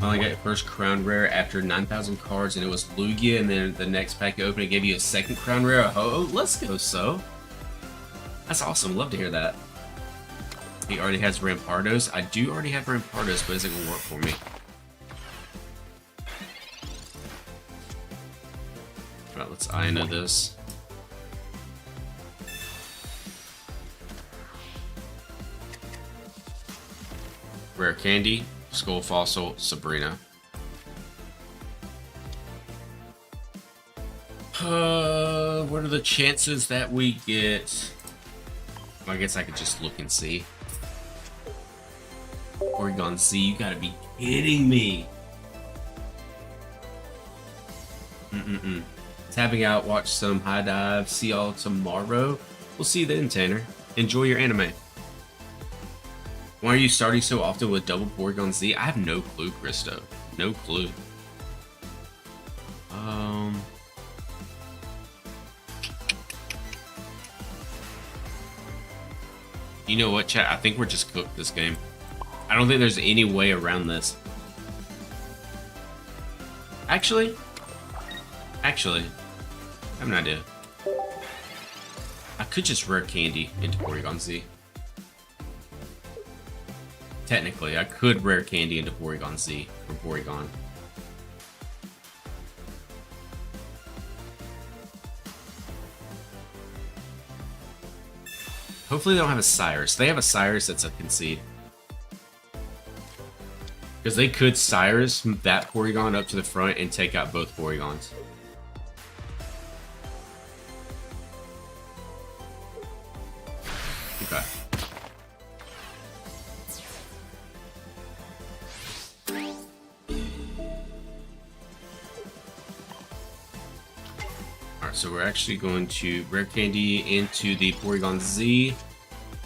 Finally got your first crown rare after 9,000 cards, and it was Lugia, and then the next pack you open, it gave you a second crown rare. Oh, let's go, so. That's awesome, love to hear that. He already has Rampardos. I do already have Rampardos, but is it gonna work for me? Alright, let's Iono this. Rare Candy, Skull Fossil, Sabrina. What are the chances that we get? Well, I guess I could just look and see. Porygon-Z, you gotta be kidding me. Tapping out, watch some high dive. See y'all tomorrow. We'll see you then, Tanner. Enjoy your anime. Why are you starting so often with double Porygon-Z? I have no clue, Christo. No clue. You know what, chat? I think we're just cooked this game. I don't think there's any way around this. Actually, I have an idea. I could just rare candy into Porygon-Z. Technically, I could rare candy into Porygon-Z from Porygon. Hopefully they don't have a Cyrus. If they have a Cyrus, that's a concede. Because they could Cyrus that Porygon up to the front and take out both Porygons. Okay. Alright, so we're actually going to rare candy into the Porygon-Z.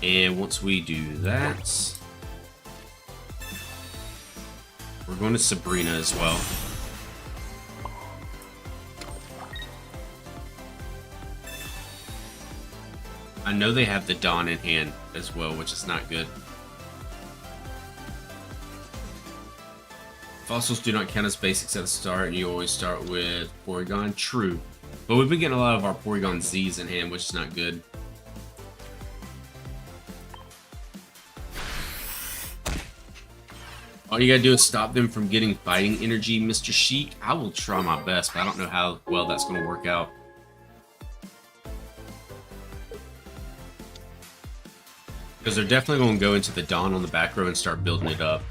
And once we do that, we're going to Sabrina as well. I know they have the Dawn in hand as well, which is not good. Fossils do not count as basics at the start, and you always start with Porygon. True. But we've been getting a lot of our Porygon-Z's in hand, which is not good. All you gotta do is stop them from getting fighting energy, Mr. Sheik. I will try my best, but I don't know how well that's gonna work out. Because they're definitely gonna go into the Dawn on the back row and start building it up.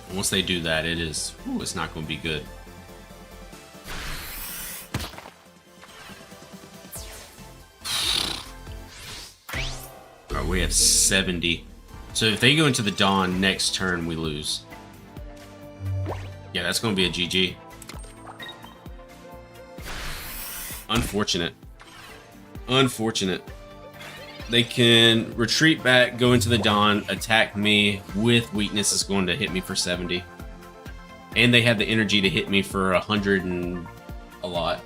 And once they do that, it's not gonna be good. Alright, we have 70. So if they go into the Dawn next turn, we lose. Yeah, that's gonna be a GG. Unfortunate. Unfortunate. They can retreat back, go into the Dawn, attack me with weakness is going to hit me for 70. And they have the energy to hit me for 100 and a lot.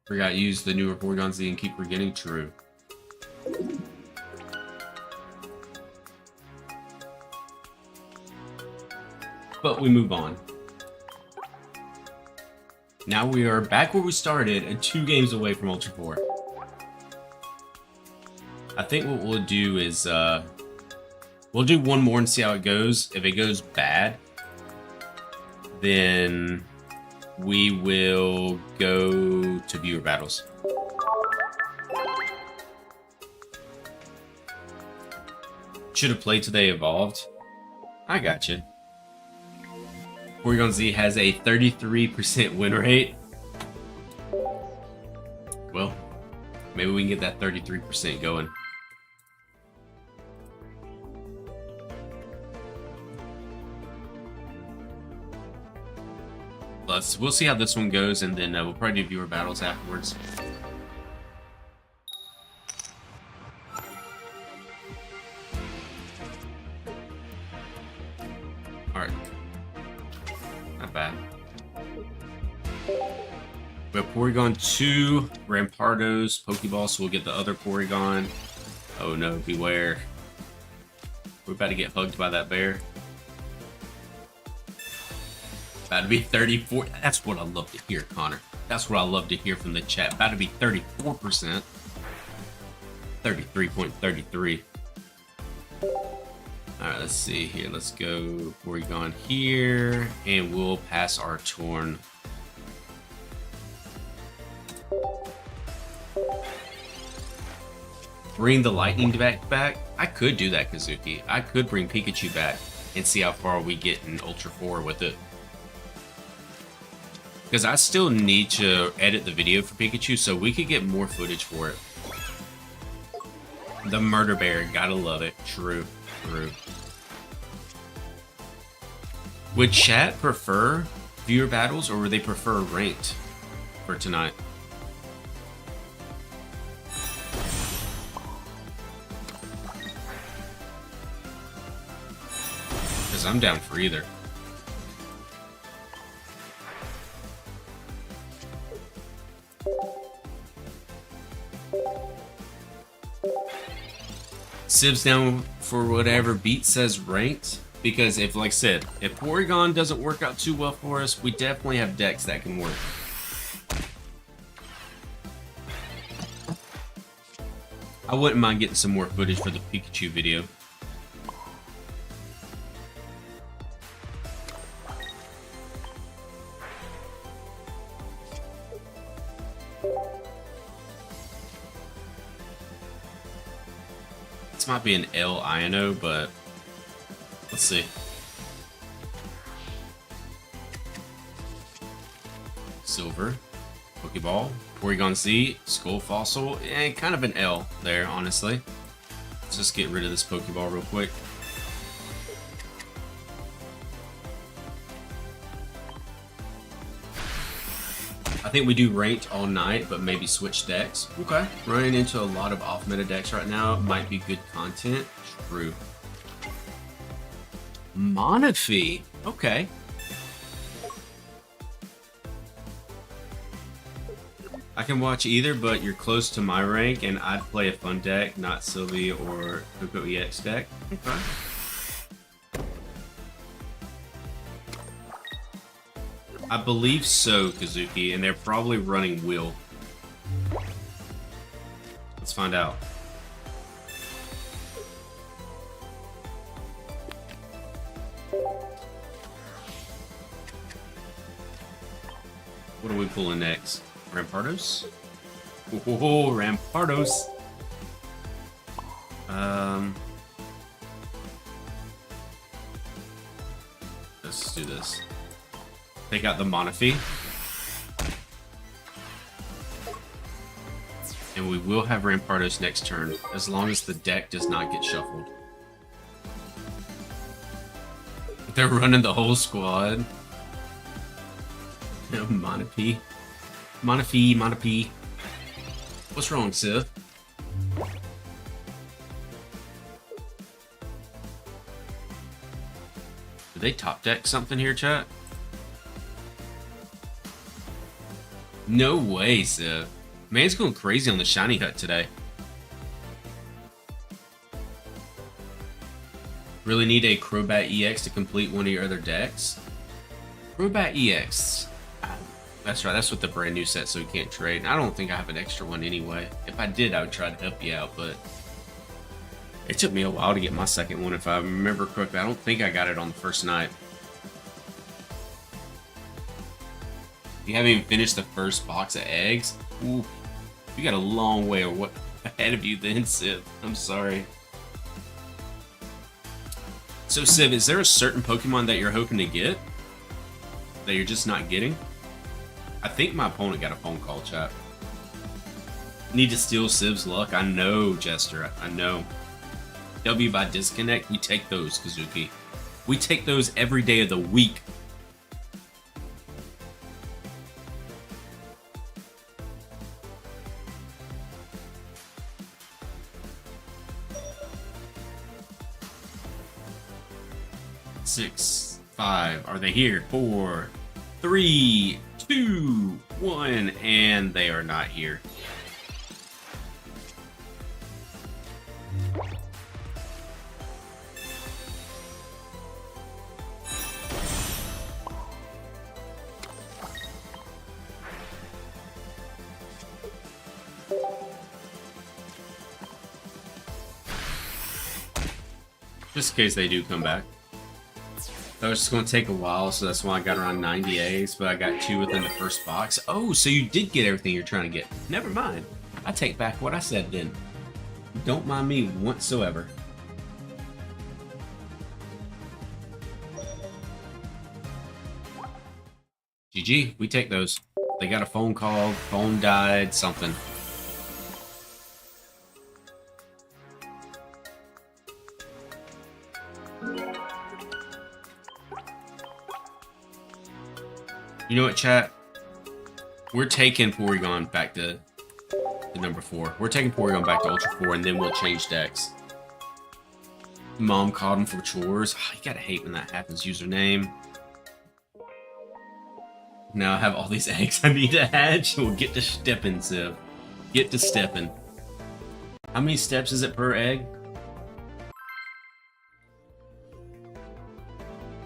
Forgot to use the newer Porygon-Z and keep forgetting. True. But we move on. Now we are back where we started and 2 games away from Ultra 4. I think what we'll do is we'll We'll do one more and see how it goes. If it goes bad, then we will go to viewer battles. Should have played till they evolved. I got you. Porygon-Z has a 33% win rate. Well, maybe we can get that 33% going. We'll see how this one goes, and then we'll probably do viewer battles afterwards. Alright. Not bad. We have Porygon 2, Rampardos, Poké Ball, so we'll get the other Porygon. Oh no, beware. We're about to get hugged by that bear. About to be 34. That's what I love to hear, Connor. That's what I love to hear from the chat. About to be 34%. 33.33. Alright, let's see here. Let's go Porygon here. And we'll pass our Torn. Bring the Lightning deck back. I could do that, Kazuki. I could bring Pikachu back and see how far we get in Ultra 4 with it. Because I still need to edit the video for Pikachu, so we could get more footage for it. The Murder Bear, gotta love it. True, true. Would chat prefer viewer battles, or would they prefer ranked for tonight? Because I'm down for either. Sib's down for whatever Beat says ranked, because if, like I said, if Porygon doesn't work out too well for us, we definitely have decks that can work. I wouldn't mind getting some more footage for the Pikachu video. This might be an L Iono, but let's see. Silver, Poké Ball, Porygon-Z, Skull Fossil, and kind of an L there, honestly. Let's just get rid of this Poké Ball real quick. I think we do ranked all night, but maybe switch decks. Okay. Running into a lot of off-meta decks right now might be good content. True. Monophy. Okay. I can watch either, but you're close to my rank, and I'd play a fun deck, not Sylvie or Poké EX deck. Okay. I believe so, Kazuki, and they're probably running Will. Let's find out. What are we pulling next? Rampardos? Oh, Rampardos! Let's do this. Take out the Monophy. And we will have Rampardos next turn, as long as the deck does not get shuffled. They're running the whole squad. Monopy. Monophy, Monopy. What's wrong, Sith? Did they top deck something here, chat? No way, Sith. Man's going crazy on the Shiny Hut today. Really need a Crobat EX to complete one of your other decks? Crobat EX. That's right, that's with the brand new set, so we can't trade. I don't think I have an extra one anyway. If I did, I would try to help you out, but It took me a while to get my second one, if I remember correctly. I don't think I got it on the first night. You haven't even finished the first box of eggs? Ooh, you got a long way ahead of you then, Civ. I'm sorry. So, Civ, is there a certain Pokemon that you're hoping to get that you're just not getting? I think my opponent got a phone call, chat. Need to steal Civ's luck? I know, Jester. I know. W by disconnect, we take those, Kazuki. We take those every day of the week. Six, five. Are they here? 4, 3, 2, 1, and they are not here. Just in case they do come back. That was just going to take a while, so that's why I got around 90 eggs, but I got 2 within the first box. Oh, so you did get everything you're trying to get. Never mind. I take back what I said then. Don't mind me whatsoever. GG, we take those. They got a phone call, phone died, something. You know what, chat? We're taking Porygon back to number 4. We're taking Porygon back to Ultra 4, and then we'll change decks. Mom called him for chores. Oh, you gotta hate when that happens. Username. Now I have all these eggs I need to hatch. We'll get to stepping, Civ. Get to stepping. How many steps is it per egg?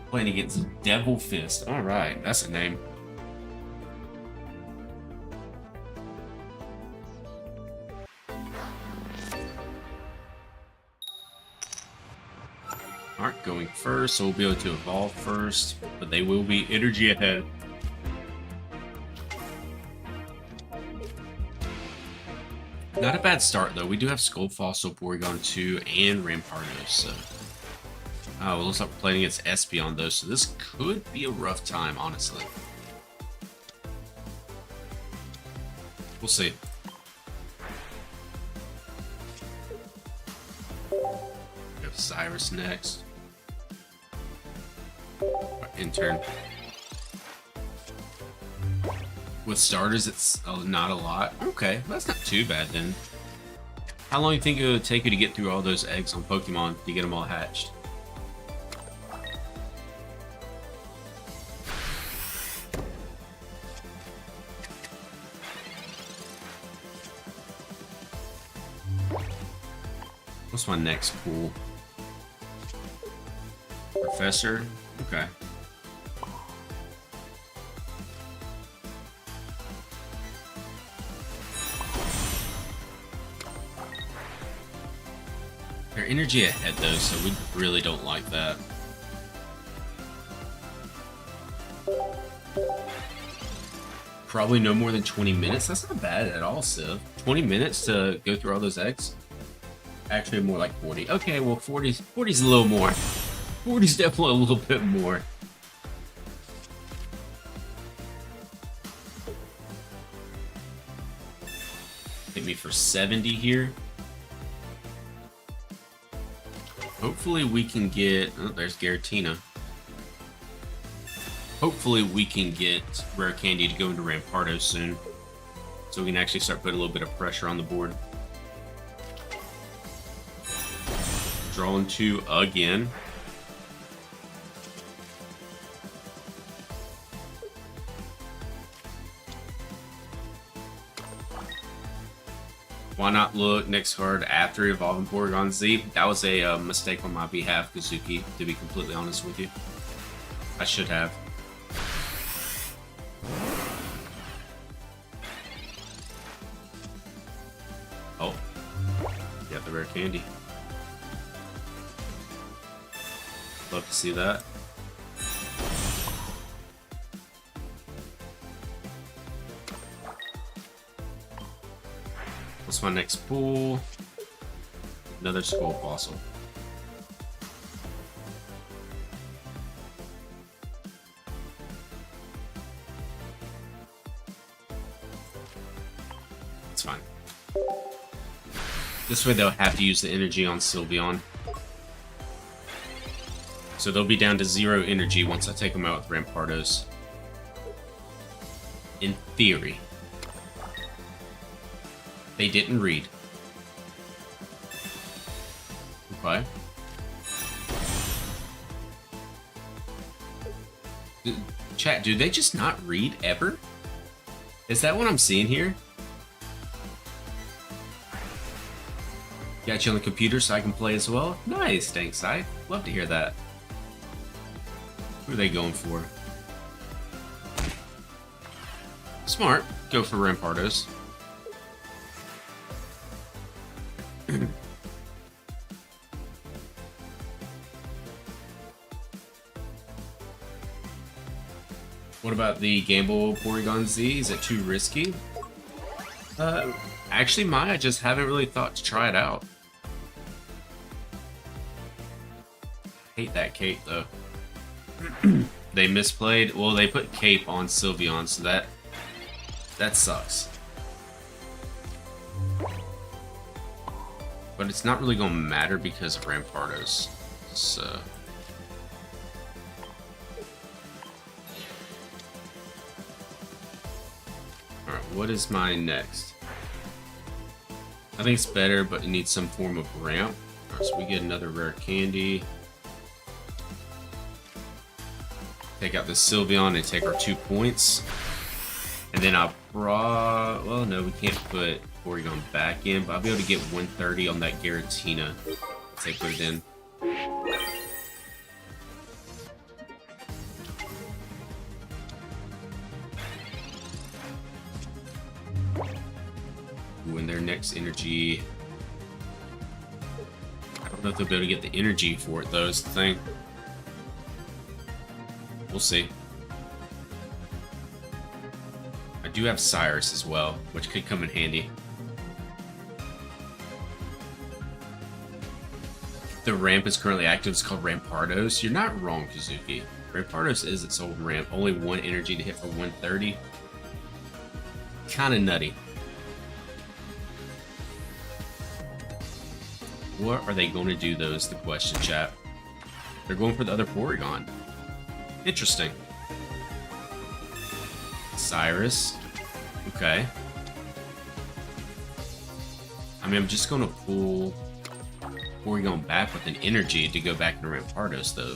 Playing against Devil Fist. Alright, that's a name. Aren't going first, so we'll be able to evolve first, but they will be energy ahead. Not a bad start though. We do have Skull Fossil, Porygon 2, and Rampardos, so. Oh, well, looks like we're playing against Espeon though, so this could be a rough time, honestly. We'll see. We have Cyrus next. Intern. With starters, it's not a lot. Okay, that's not too bad then. How long do you think it would take you to get through all those eggs on Pokemon to get them all hatched? What's my next pool? Professor? Okay. They're energy ahead though, so we really don't like that. Probably no more than 20 minutes. That's not bad at all, Civ. 20 minutes to go through all those eggs? Actually, more like 40. Okay, well, 40's a little more. 40's definitely a little bit more. Hit me for 70 here. Hopefully we can get... Oh, there's Garatina. Hopefully we can get Rare Candy to go into Rampardos soon. So we can actually start putting a little bit of pressure on the board. Drawing 2 again. Why not look next card after evolving Porygon-Z? That was a mistake on my behalf, Kazuki, to be completely honest with you. I should have. Oh. You have the Rare Candy. Love to see that. What's my next pool? Another skull fossil. It's fine. This way they'll have to use the energy on Sylveon. So they'll be down to 0 energy once I take them out with Rampardos. In theory. They didn't read. Okay. Chat, do they just not read ever? Is that what I'm seeing here? Got you on the computer so I can play as well? Nice, thanks, I love to hear that. Who are they going for? Smart. Go for Rampardos. What about the Gamble Porygon-Z? Is it too risky? Actually, I just haven't really thought to try it out. Hate that cape, though. They misplayed. Well, they put cape on Sylveon, so that sucks. But it's not really gonna matter because of Rampardos. So. Alright, what is my next? I think it's better, but it needs some form of ramp. Alright, so we get another rare candy. Take out this Sylveon and take our 2 points. And then I'll well, no, we can't put Porygon back in, but I'll be able to get 130 on that Giratina once I put it in. Ooh, and their next energy. I don't know if they'll be able to get the energy for it, though, is the thing. We'll see. I do have Cyrus as well, which could come in handy. The ramp is currently active. It's called Rampardos. You're not wrong, Kazuki. Rampardos is its own ramp. Only 1 energy to hit for 130. Kind of nutty. What are they going to do, though, is the question, chat. They're going for the other Porygon. Interesting. Cyrus. Okay. I mean, I'm just going to pull Porygon back with an energy to go back into Rampardos, though.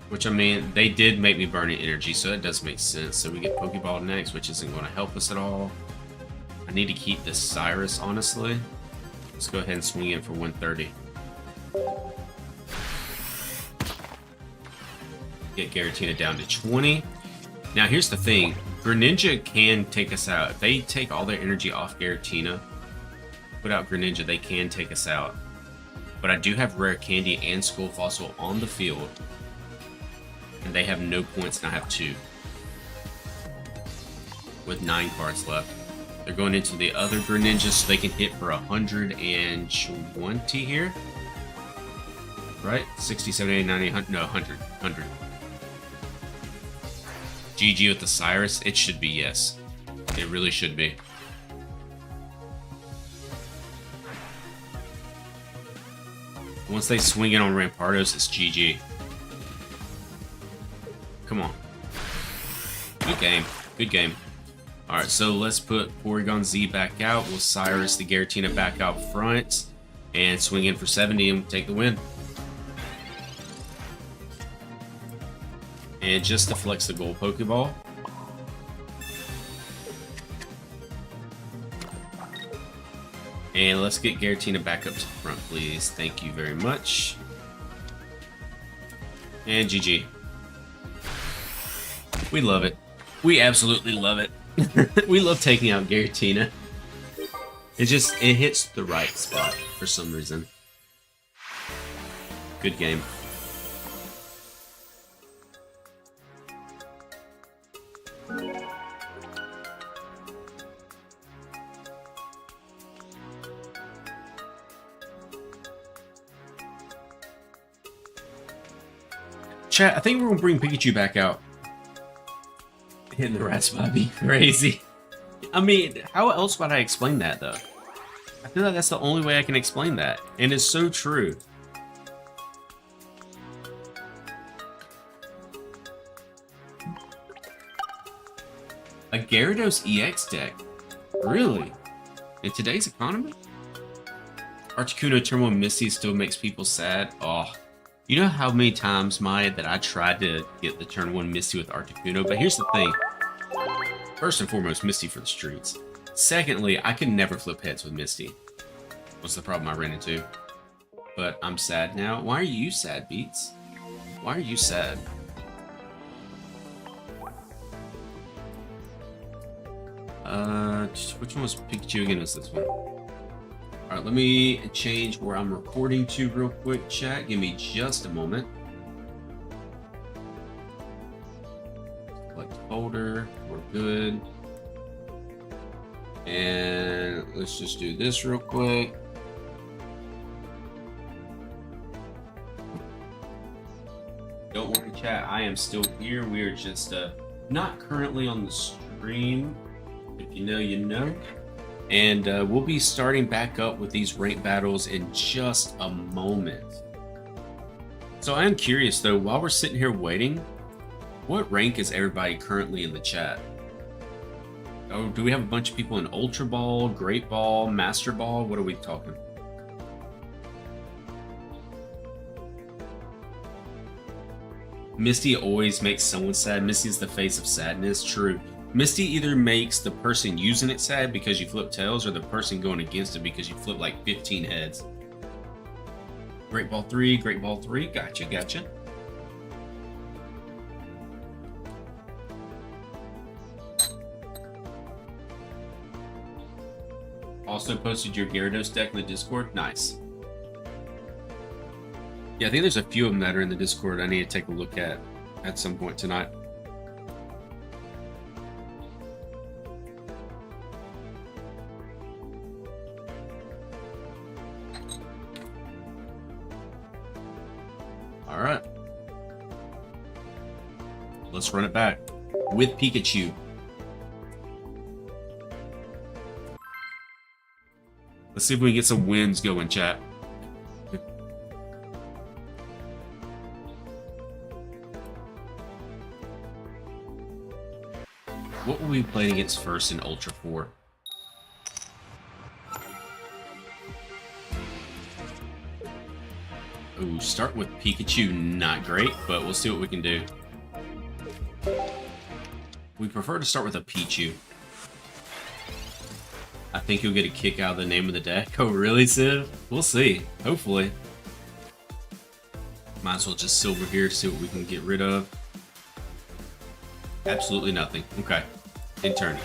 Which, I mean, they did make me burn an energy, so that does make sense. So we get Poké Ball next, which isn't going to help us at all. I need to keep this Cyrus, honestly. Let's go ahead and swing in for 130. Get Giratina down to 20. Now, here's the thing. Greninja can take us out. If they take all their energy off Giratina, put out Greninja, they can take us out. But I do have Rare Candy and Skull Fossil on the field. And they have no points, and I have 2. With 9 cards left. They're going into the other Greninja so they can hit for 120 here. Right? 60, 70, 90, 100. No, 100. 100. GG with the Cyrus. It should be, yes. It really should be. Once they swing it on Rampardos, it's GG. Come on. Good game. Good game. Alright, so let's put Porygon-Z back out. We'll Cyrus the Giratina back out front. And swing in for 70 and take the win. And just to flex the gold Poké Ball. And let's get Giratina back up to the front, please. Thank you very much. And GG. We love it. We absolutely love it. We love taking out Giratina. It hits the right spot for some reason. Good game. Chat, I think we're gonna bring Pikachu back out. Hitting the right spot be crazy. I mean, how else would I explain that though? I feel like that's the only way I can explain that, and it's so true. A Gyarados EX deck? Really? In today's economy? Articuno Turn 1 Misty still makes people sad. Oh, you know how many times, Maya, that I tried to get the Turn 1 Misty with Articuno? But here's the thing. First and foremost, Misty for the streets. Secondly, I could never flip heads with Misty. What's the problem I ran into? But I'm sad now. Why are you sad, Beats? Why are you sad? Which one was Pikachu again? Was this one? Alright, let me change where I'm recording to real quick, chat. Give me just a moment. Select folder. We're good. And let's just do this real quick. Don't worry, chat. I am still here. We are just not currently on the stream. If you know, you know. And we'll be starting back up with these rank battles in just a moment. So I am curious though, while we're sitting here waiting, what rank is everybody currently in the chat? Oh, do we have a bunch of people in Ultra Ball, Great Ball, Master Ball? What are we talking? Misty always makes someone sad. Misty is the face of sadness. True. Misty either makes the person using it sad because you flip tails, or the person going against it because you flip like 15 heads. Great Ball 3, Great Ball 3. Gotcha, gotcha. Also posted your Gyarados deck in the Discord. Nice. Yeah, I think there's a few of them that are in the Discord I need to take a look at some point tonight. All right. Let's run it back with Pikachu. Let's see if we can get some wins going, chat. What will we play against first in Ultra 4? Ooh, start with Pikachu, not great, but we'll see what we can do. We prefer to start with a Pichu. I think you'll get a kick out of the name of the deck. Oh, really, Civ? We'll see. Hopefully. Might as well just silver here, see what we can get rid of. Absolutely nothing. Okay. In turn.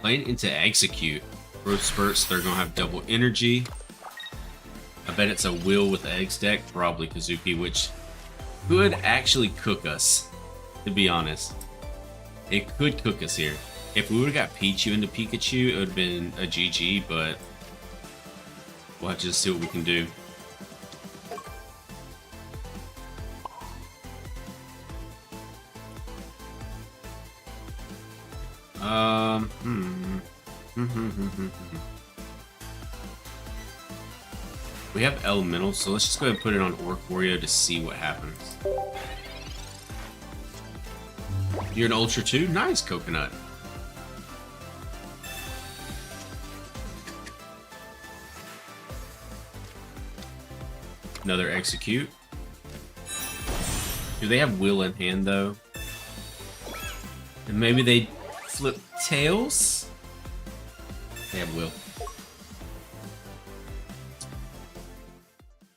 Playing into Execute. Growth Spurts, they're going to have double energy. I bet it's a Will with Eggs deck. Probably Kazuki, which could actually cook us. To be honest, it could cook us here. If we would have got Pichu into Pikachu, it would have been a GG, but we'll have to just see what we can do. We have Elemental, so let's just go ahead and put it on Oricorio to see what happens. You're an Ultra 2? Nice, Coconut. Another Execute. Do they have Will in hand, though? And maybe they flip Tails? They have Will.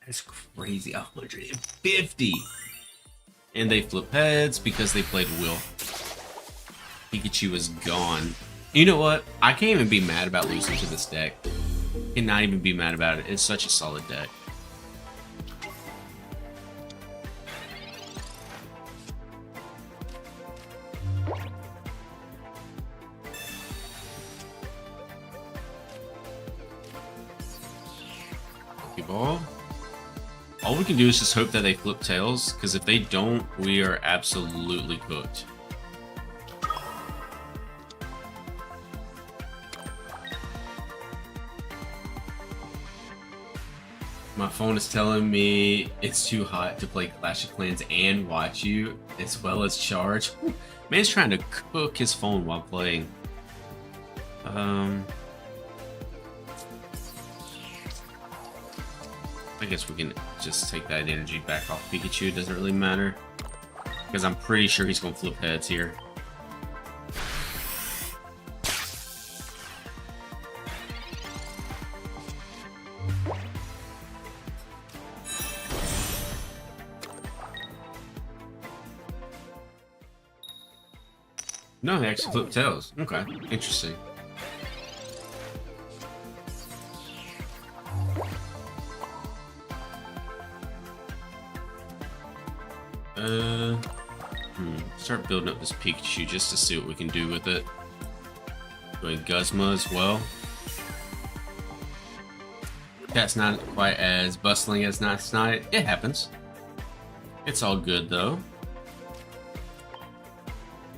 That's crazy. 150. And they flip heads because they played Will. Pikachu is gone. You know what? I can't even be mad about losing to this deck. Cannot even be mad about it. It's such a solid deck. Poké Ball. All we can do is just hope that they flip tails, because if they don't, we are absolutely cooked. My phone is telling me it's too hot to play Clash of Clans and watch you, as well as charge. Man's trying to cook his phone while playing. I guess we can just take that energy back off Pikachu. It doesn't really matter, because I'm pretty sure he's gonna flip heads here. No, he actually flipped tails. Okay, interesting. Start building up this Pikachu just to see what we can do with it. Going Guzma as well. That's not quite as bustling as last night. It happens. It's all good though.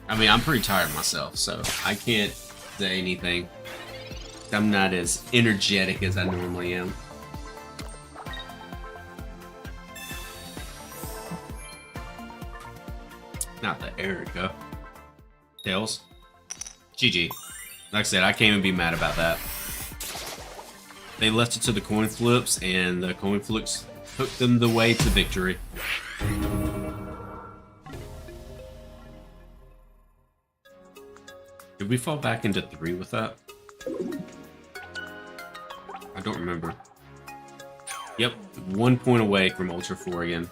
I mean, I'm pretty tired myself, so I can't say anything. I'm not as energetic as I normally am. Not the Erica. Tails. GG. Like I said, I can't even be mad about that. They left it to the coin flips, and the coin flips took them the way to victory. Did we fall back into 3 with that? I don't remember. Yep, 1 point away from Ultra 4 again.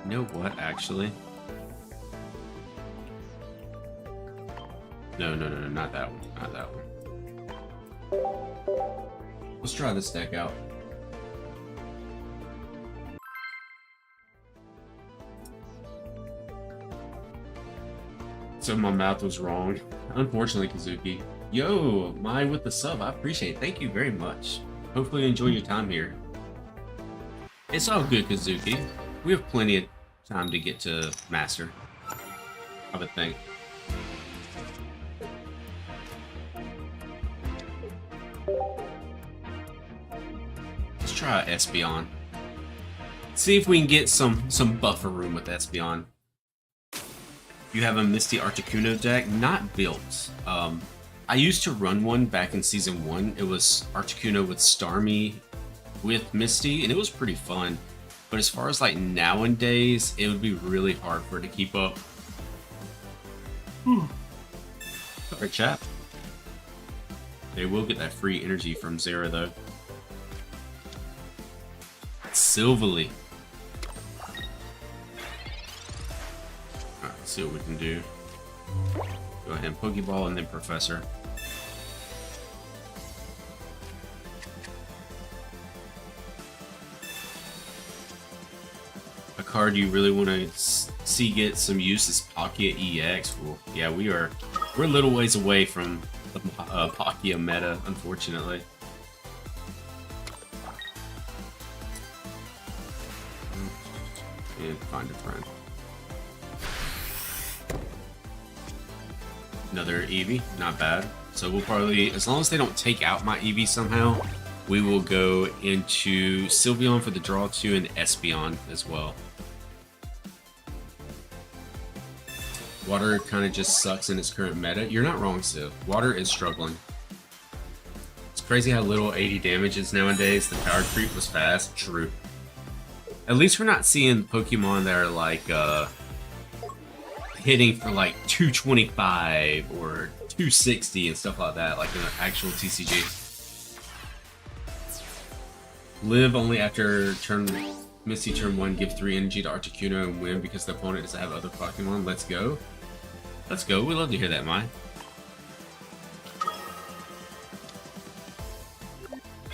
You know what, actually? No, not that one. Not that one. Let's try this deck out. So my math was wrong. Unfortunately, Kazuki. Yo, mine with the sub. I appreciate it. Thank you very much. Hopefully you enjoy your time here. It's all good, Kazuki. We have plenty of time to get to Master, I would think. Let's try Espeon. See if we can get some buffer room with Espeon. You have a Misty Articuno deck, not built. I used to run one back in Season 1. It was Articuno with Starmie with Misty, and it was pretty fun. But as far as like nowadays, it would be really hard for it to keep up. Sorry, chat. They will get that free energy from Zera though. Silvally. Alright, let's see what we can do. Go ahead and Poké Ball and then Professor. A card you really want to see get some use is Poké EX. Well, yeah, we're a little ways away from the Poké meta, unfortunately. And find a friend. Another Eevee, not bad. So we'll probably, as long as they don't take out my Eevee somehow, we will go into Sylveon for the draw 2 and Espeon as well. Water kind of just sucks in its current meta. You're not wrong, Siv. Water is struggling. It's crazy how little 80 damage is nowadays. The power creep was fast. True. At least we're not seeing Pokemon that are like hitting for like 225 or 260 and stuff like that, like in an actual TCG. Live only after Misty turn 1, give 3 energy to Articuno and win because the opponent doesn't have other Pokemon. Let's go. Let's go. We love to hear that, Mai.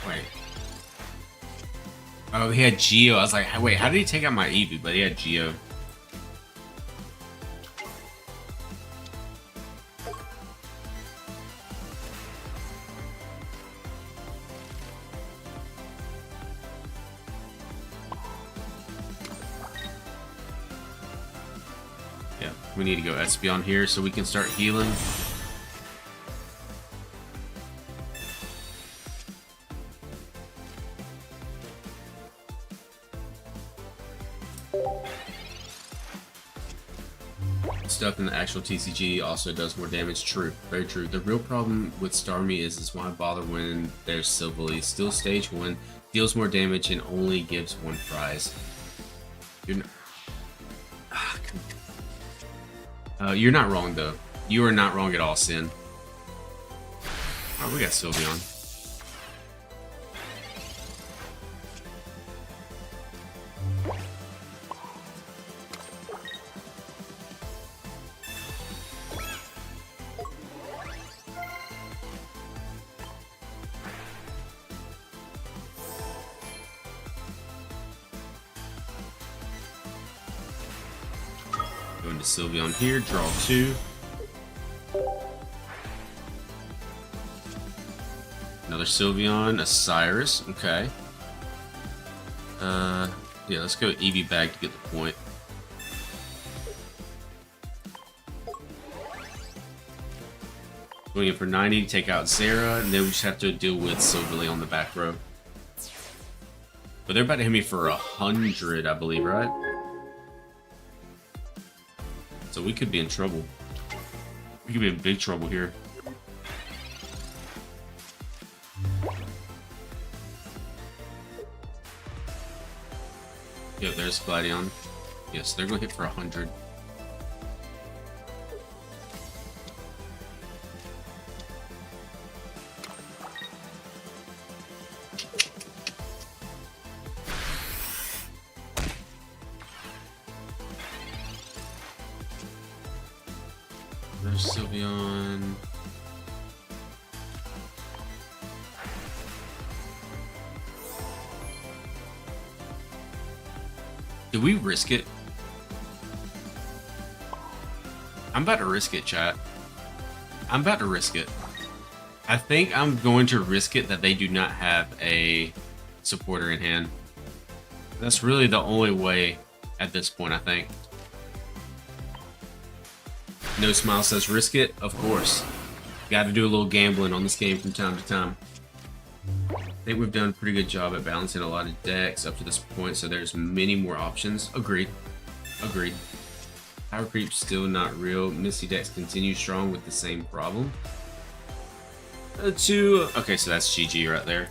Wait. Oh, he had Geo. I was like, wait, how did he take out my Eevee? But he had Geo. Yeah, we need to go Espeon here so we can start healing. Stuff in the actual TCG also does more damage. True, very true. The real problem with Starmie is why bother when there's Silvally. Still stage 1, deals more damage and only gives 1 prize. You're not wrong though. You are not wrong at all, Sin. Oh, we got Sylveon. Go into Sylveon here, draw 2. Another Sylveon, a Cyrus, okay. Yeah, let's go Eevee bag to get the point. Going in for 90 to take out Zera, and then we just have to deal with Silverly on the back row. But they're about to hit me for 100, I believe, right? So we could be in trouble. We could be in big trouble here. Yep, there's Gladion. Yes, they're gonna hit for 100. There's Sylveon. Did we risk it? I'm about to risk it, chat. I'm about to risk it. I think I'm going to risk it that they do not have a supporter in hand. That's really the only way at this point, I think. No Smile says risk it, of course. Got to do a little gambling on this game from time to time. I think we've done a pretty good job at balancing a lot of decks up to this point, so there's many more options. Agreed. Agreed. Power creep's still not real. Misty decks continue strong with the same problem. Okay, so that's GG right there.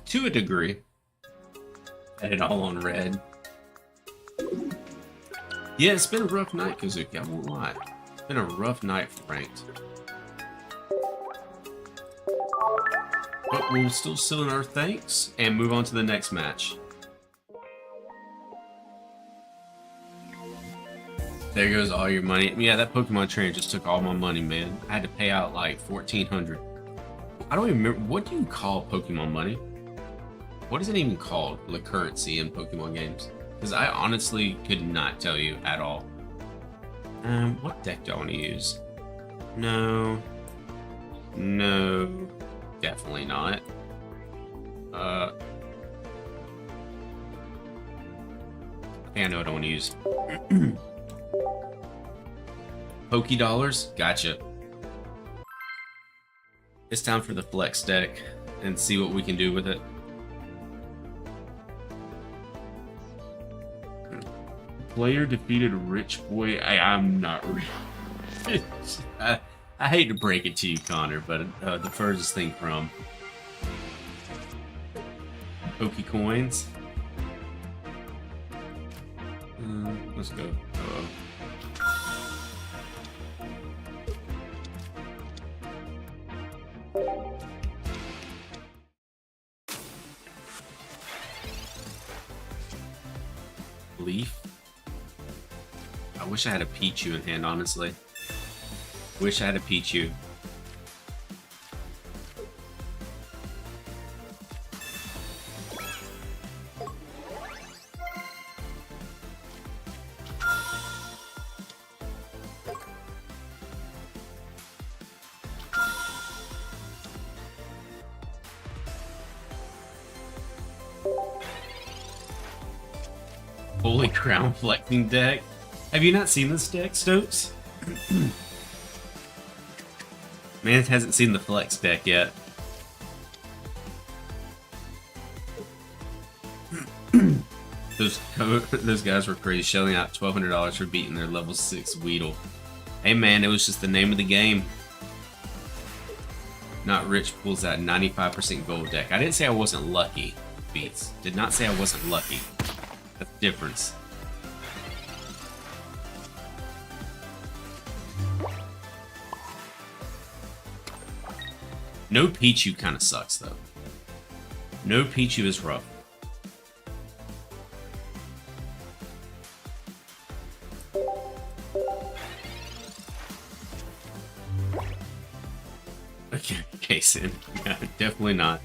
To a degree. Had it all on red. Yeah, it's been a rough night, Kazuki, I won't lie. It's been a rough night for ranked. But we'll still seal in our thanks and move on to the next match. There goes all your money. Yeah, that Pokemon trainer just took all my money, man. I had to pay out like $1,400. I don't even remember. What do you call Pokemon money? What is it even called? The currency in Pokemon games? Because I honestly could not tell you at all. What deck do I want to use? No. No. Definitely not. I think I know what I want to use. Poké Dollars? Gotcha. It's time for the flex deck and see what we can do with it. Player defeated Rich Boy. I'm not rich. I hate to break it to you, Connor, but the furthest thing from Poké Coins. Let's go. Uh-oh. Leaf? I wish I had a Pichu in hand, honestly. Wish I had a Pichu. Holy Crown Flexing deck. Have you not seen this deck, Stokes? Man hasn't seen the Flex deck yet. Those guys were crazy, shelling out $1,200 for beating their level 6 Weedle. Hey man, it was just the name of the game. Not Rich pulls that 95% gold deck. I didn't say I wasn't lucky, Beats. Did not say I wasn't lucky. That's the difference. No Pichu kind of sucks, though. No Pichu is rough. Okay, Kason. Yeah, definitely not.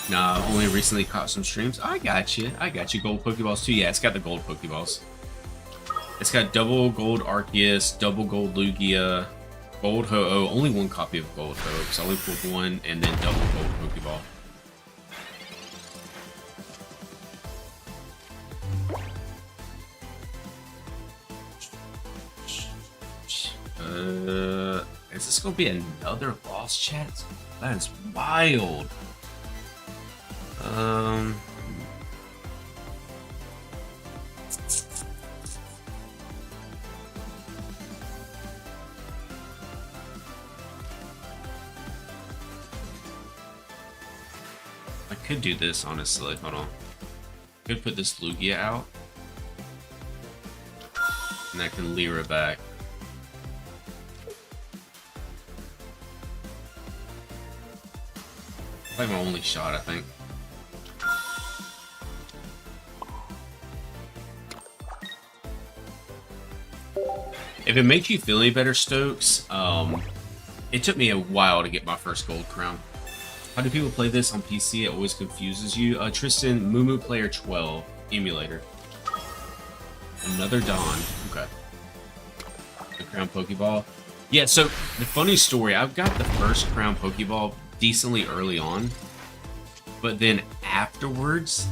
Nah, only recently caught some streams. I got you. I got you. Gold Pokeballs too. Yeah, it's got the gold Pokeballs. It's got double gold Arceus, double gold Lugia, gold Ho-Oh. Only one copy of gold Ho-Oh because I only pulled one, and then double gold Pokeball. Is this gonna be another lost chat? That is wild. I could do this, honestly. Hold on. Could put this Lugia out. And I can Lyra back. Like my only shot, I think. If it makes you feel any better, Stokes, it took me a while to get my first gold crown. How do people play this on PC? It always confuses you. Tristan, Mumu Player 12, emulator. Another Dawn. Okay. The Crown Pokeball. Yeah, so the funny story, I've got the first Crown Pokeball decently early on, but then afterwards,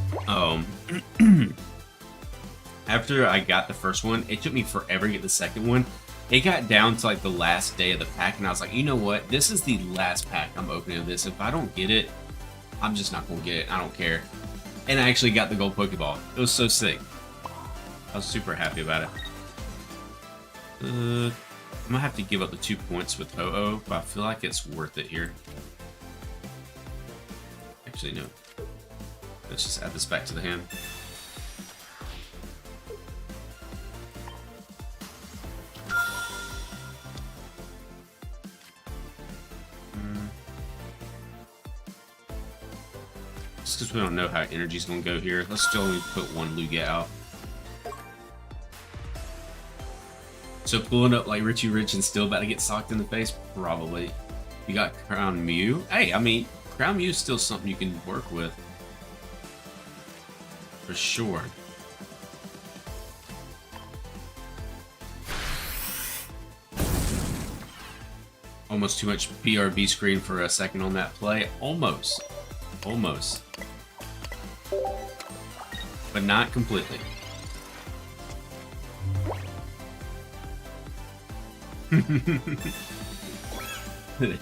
after I got the first one, it took me forever to get the second one. It got down to like the last day of the pack, and I was like, you know what? This is the last pack I'm opening of this. If I don't get it, I'm just not gonna get it. I don't care. And I actually got the gold Pokeball. It was so sick. I was super happy about it. I might have to give up the 2 points with Ho-Oh, but I feel like it's worth it here. Actually, no. Let's just add this back to the hand. Just because we don't know how energy's going to go here, let's still only put one Lugia out. So pulling up like Richie Rich and still about to get socked in the face? Probably. You got Crown Mew? Hey, I mean, Crown Mew is still something you can work with. For sure. Almost too much BRB screen for a second on that play. Almost. Almost. But not completely.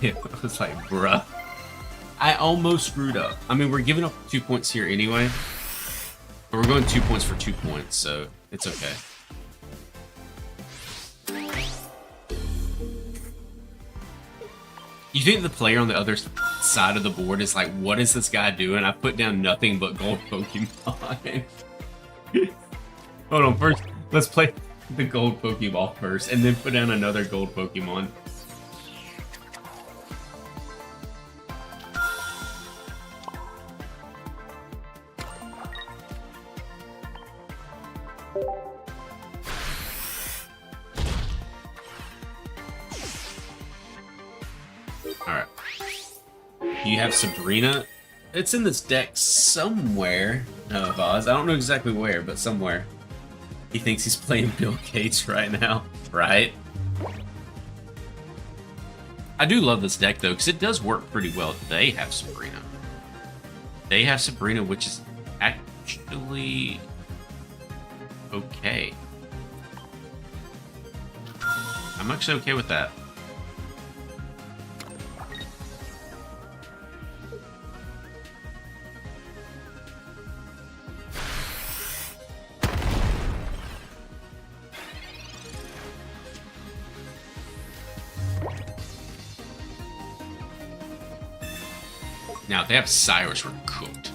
It was like, bruh. I almost screwed up. I mean, we're giving up 2 points here anyway. But we're going 2 points for 2 points, so it's okay. You think the player on the other side of the board is like, what is this guy doing? I put down nothing but gold Pokemon. Hold on, first, let's play the gold Pokeball first, and then put down another gold Pokemon. Alright. You have Sabrina. It's in this deck somewhere. Oz. I don't know exactly where, but somewhere. He thinks he's playing Bill Gates right now, right? I do love this deck, though, because it does work pretty well. They have Sabrina. They have Sabrina, which is actually okay. I'm actually okay with that. Now, if they have Cyrus, we're cooked.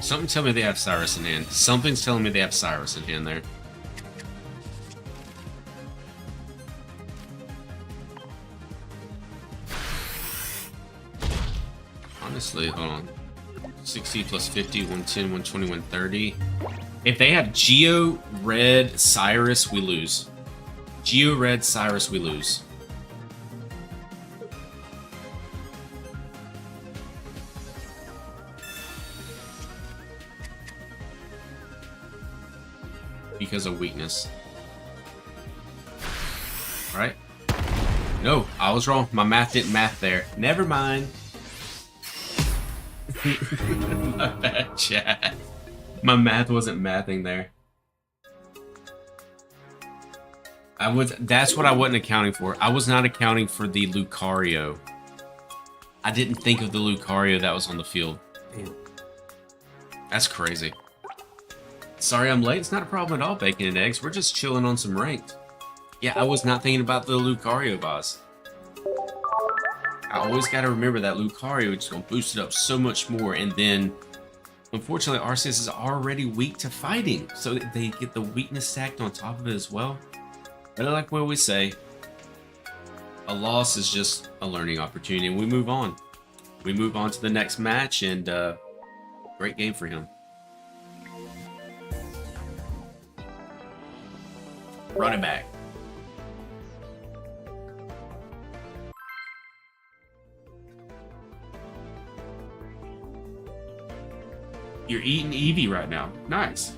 Something tell me they have Cyrus in hand. Something's telling me they have Cyrus in hand there. Honestly, hold on. 60 plus 50, 110, 120, 130. If they have Geo, Red, Cyrus, we lose. Geo, Red, Cyrus, we lose. Because of weakness. Alright. No, I was wrong. My math didn't math there. Never mind. My bad, chat. My math wasn't mathing there. That's what I wasn't accounting for. I was not accounting for the Lucario. I didn't think of the Lucario that was on the field. Damn. That's crazy. Sorry I'm late. It's not a problem at all, Bacon and Eggs. We're just chilling on some ranked. Yeah, I was not thinking about the Lucario boss. I always got to remember that Lucario is going to boost it up so much more, and then, unfortunately, Arceus is already weak to fighting, so they get the weakness stacked on top of it as well. But I like what we say, a loss is just a learning opportunity, and we move on. We move on to the next match, and great game for him. Running back. You're eating Eevee right now. Nice.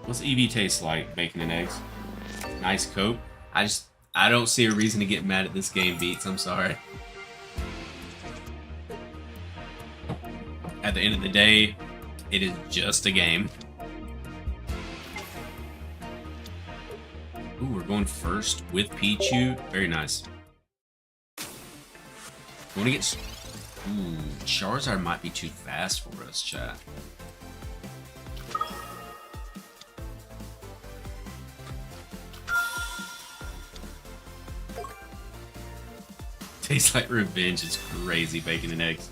What's Eevee taste like? Bacon and eggs. Nice coat. I don't see a reason to get mad at this game, Beats. I'm sorry. At the end of the day, it is just a game. Ooh, we're going first with Pichu. Very nice. Want to get... Ooh, Charizard might be too fast for us, chat. Tastes like revenge. It's crazy, Bacon and Eggs.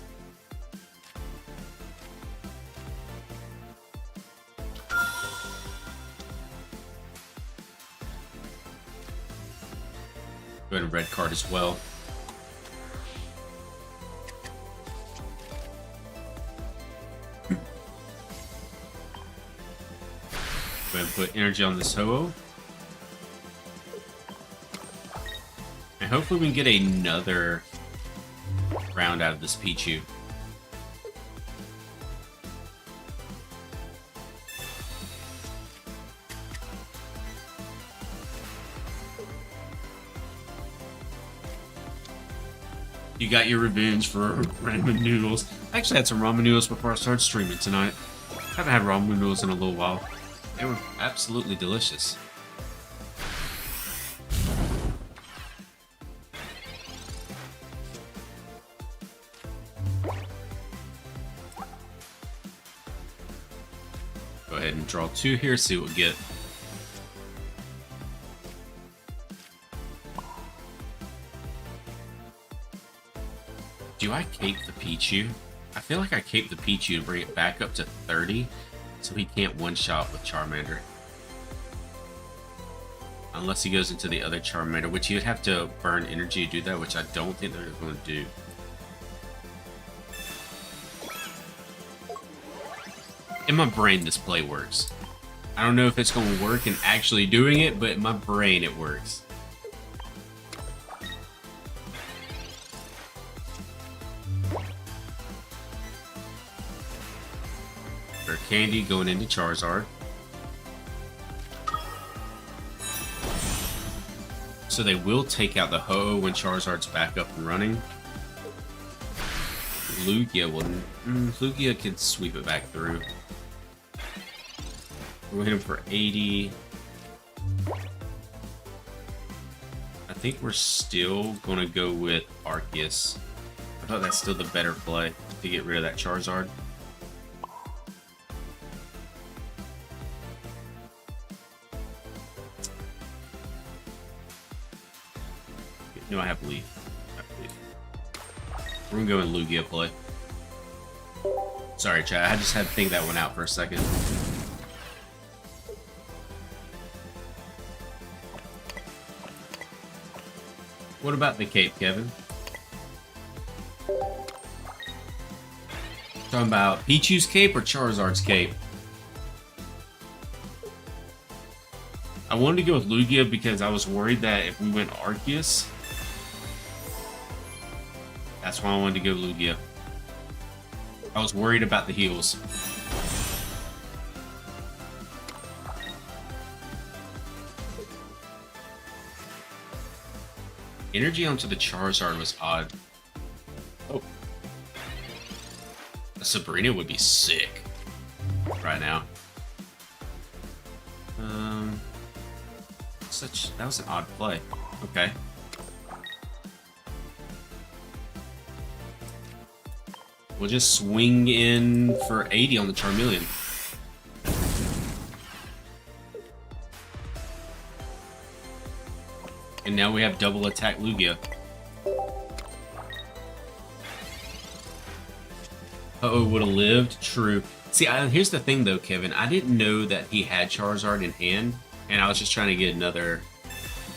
Go ahead and red card as well. Go ahead and put energy on this Ho-Oh. And hopefully we can get another round out of this Pichu. You got your revenge for ramen noodles. I actually had some ramen noodles before I started streaming tonight. Haven't had ramen noodles in a little while. They were absolutely delicious. ahead and draw 2 here, see what we get. Do I cape the Pichu? I feel like I cape the Pichu to bring it back up to 30, so he can't one-shot with Charmander. Unless he goes into the other Charmander, which he would have to burn energy to do that, which I don't think they're going to do. In my brain, this play works. I don't know if it's going to work in actually doing it, but in my brain, it works. Candy going into Charizard. So they will take out the Ho-Oh when Charizard's back up and running. Lugia will... Lugia can sweep it back through. We'll hit him for 80. I think we're still going to go with Arceus. I thought that's still the better play to get rid of that Charizard. No, I have Leaf. We're gonna go in Lugia play. Sorry, chat. I just had to think that one out for a second. What about the cape, Kevin? Talking about Pichu's cape or Charizard's cape? I wanted to go with Lugia because I was worried that if we went Arceus, that's why I wanted to go Lugia. I was worried about the heals. Energy onto the Charizard was odd. Oh. A Sabrina would be sick right now. That was an odd play. Okay. We'll just swing in for 80 on the Charmeleon. And now we have double attack Lugia. Uh-oh, would have lived. True. See, here's the thing though, Kevin. I didn't know that he had Charizard in hand, and I was just trying to get another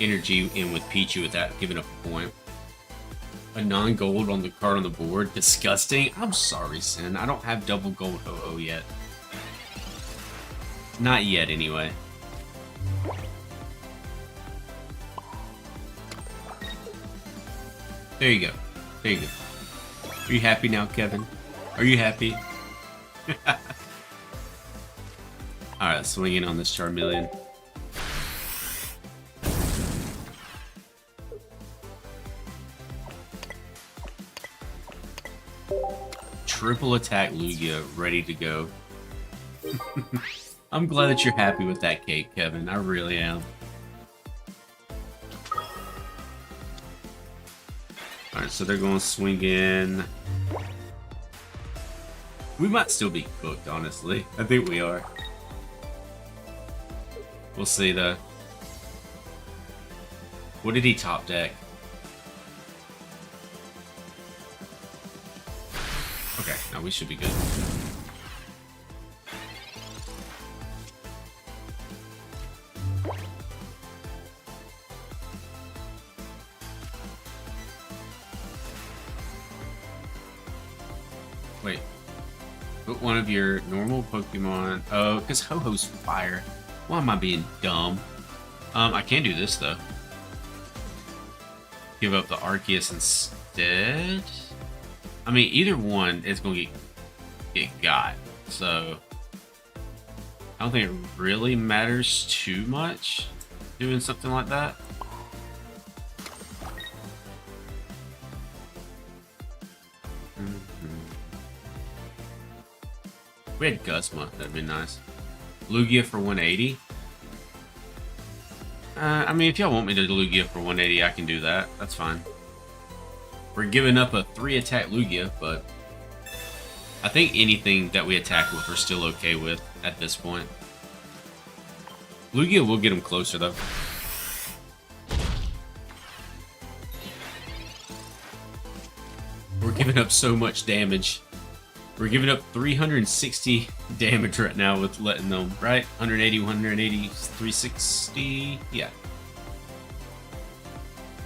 energy in with Pichu without giving up a point. A non-gold on the card on the board. Disgusting. I'm sorry, Sin. I don't have double gold Ho-Oh yet. Not yet, anyway. There you go. There you go. Are you happy now, Kevin? Are you happy? Alright, let's swing in on this Charmeleon. Triple attack Lugia, ready to go. I'm glad that you're happy with that cake, Kevin. I really am. Alright, so they're going to swing in. We might still be cooked, honestly. I think we are. We'll see, though. What did he top deck? Okay, now we should be good. Wait. Put one of your normal Pokemon... Oh, because Ho-Ho's fire. Why am I being dumb? I can do this, though. Give up the Arceus instead? I mean, either one is going to get got. So, I don't think it really matters too much doing something like that. We had Guzma, that'd be nice. Lugia for 180. I mean, if y'all want me to do Lugia for 180, I can do that. That's fine. We're giving up a 3-attack Lugia, but I think anything that we attack with, we're still okay with. at this point. Lugia will get him closer, though. We're giving up so much damage. We're giving up 360 damage right now with letting them, right? 180, 180, 360, yeah.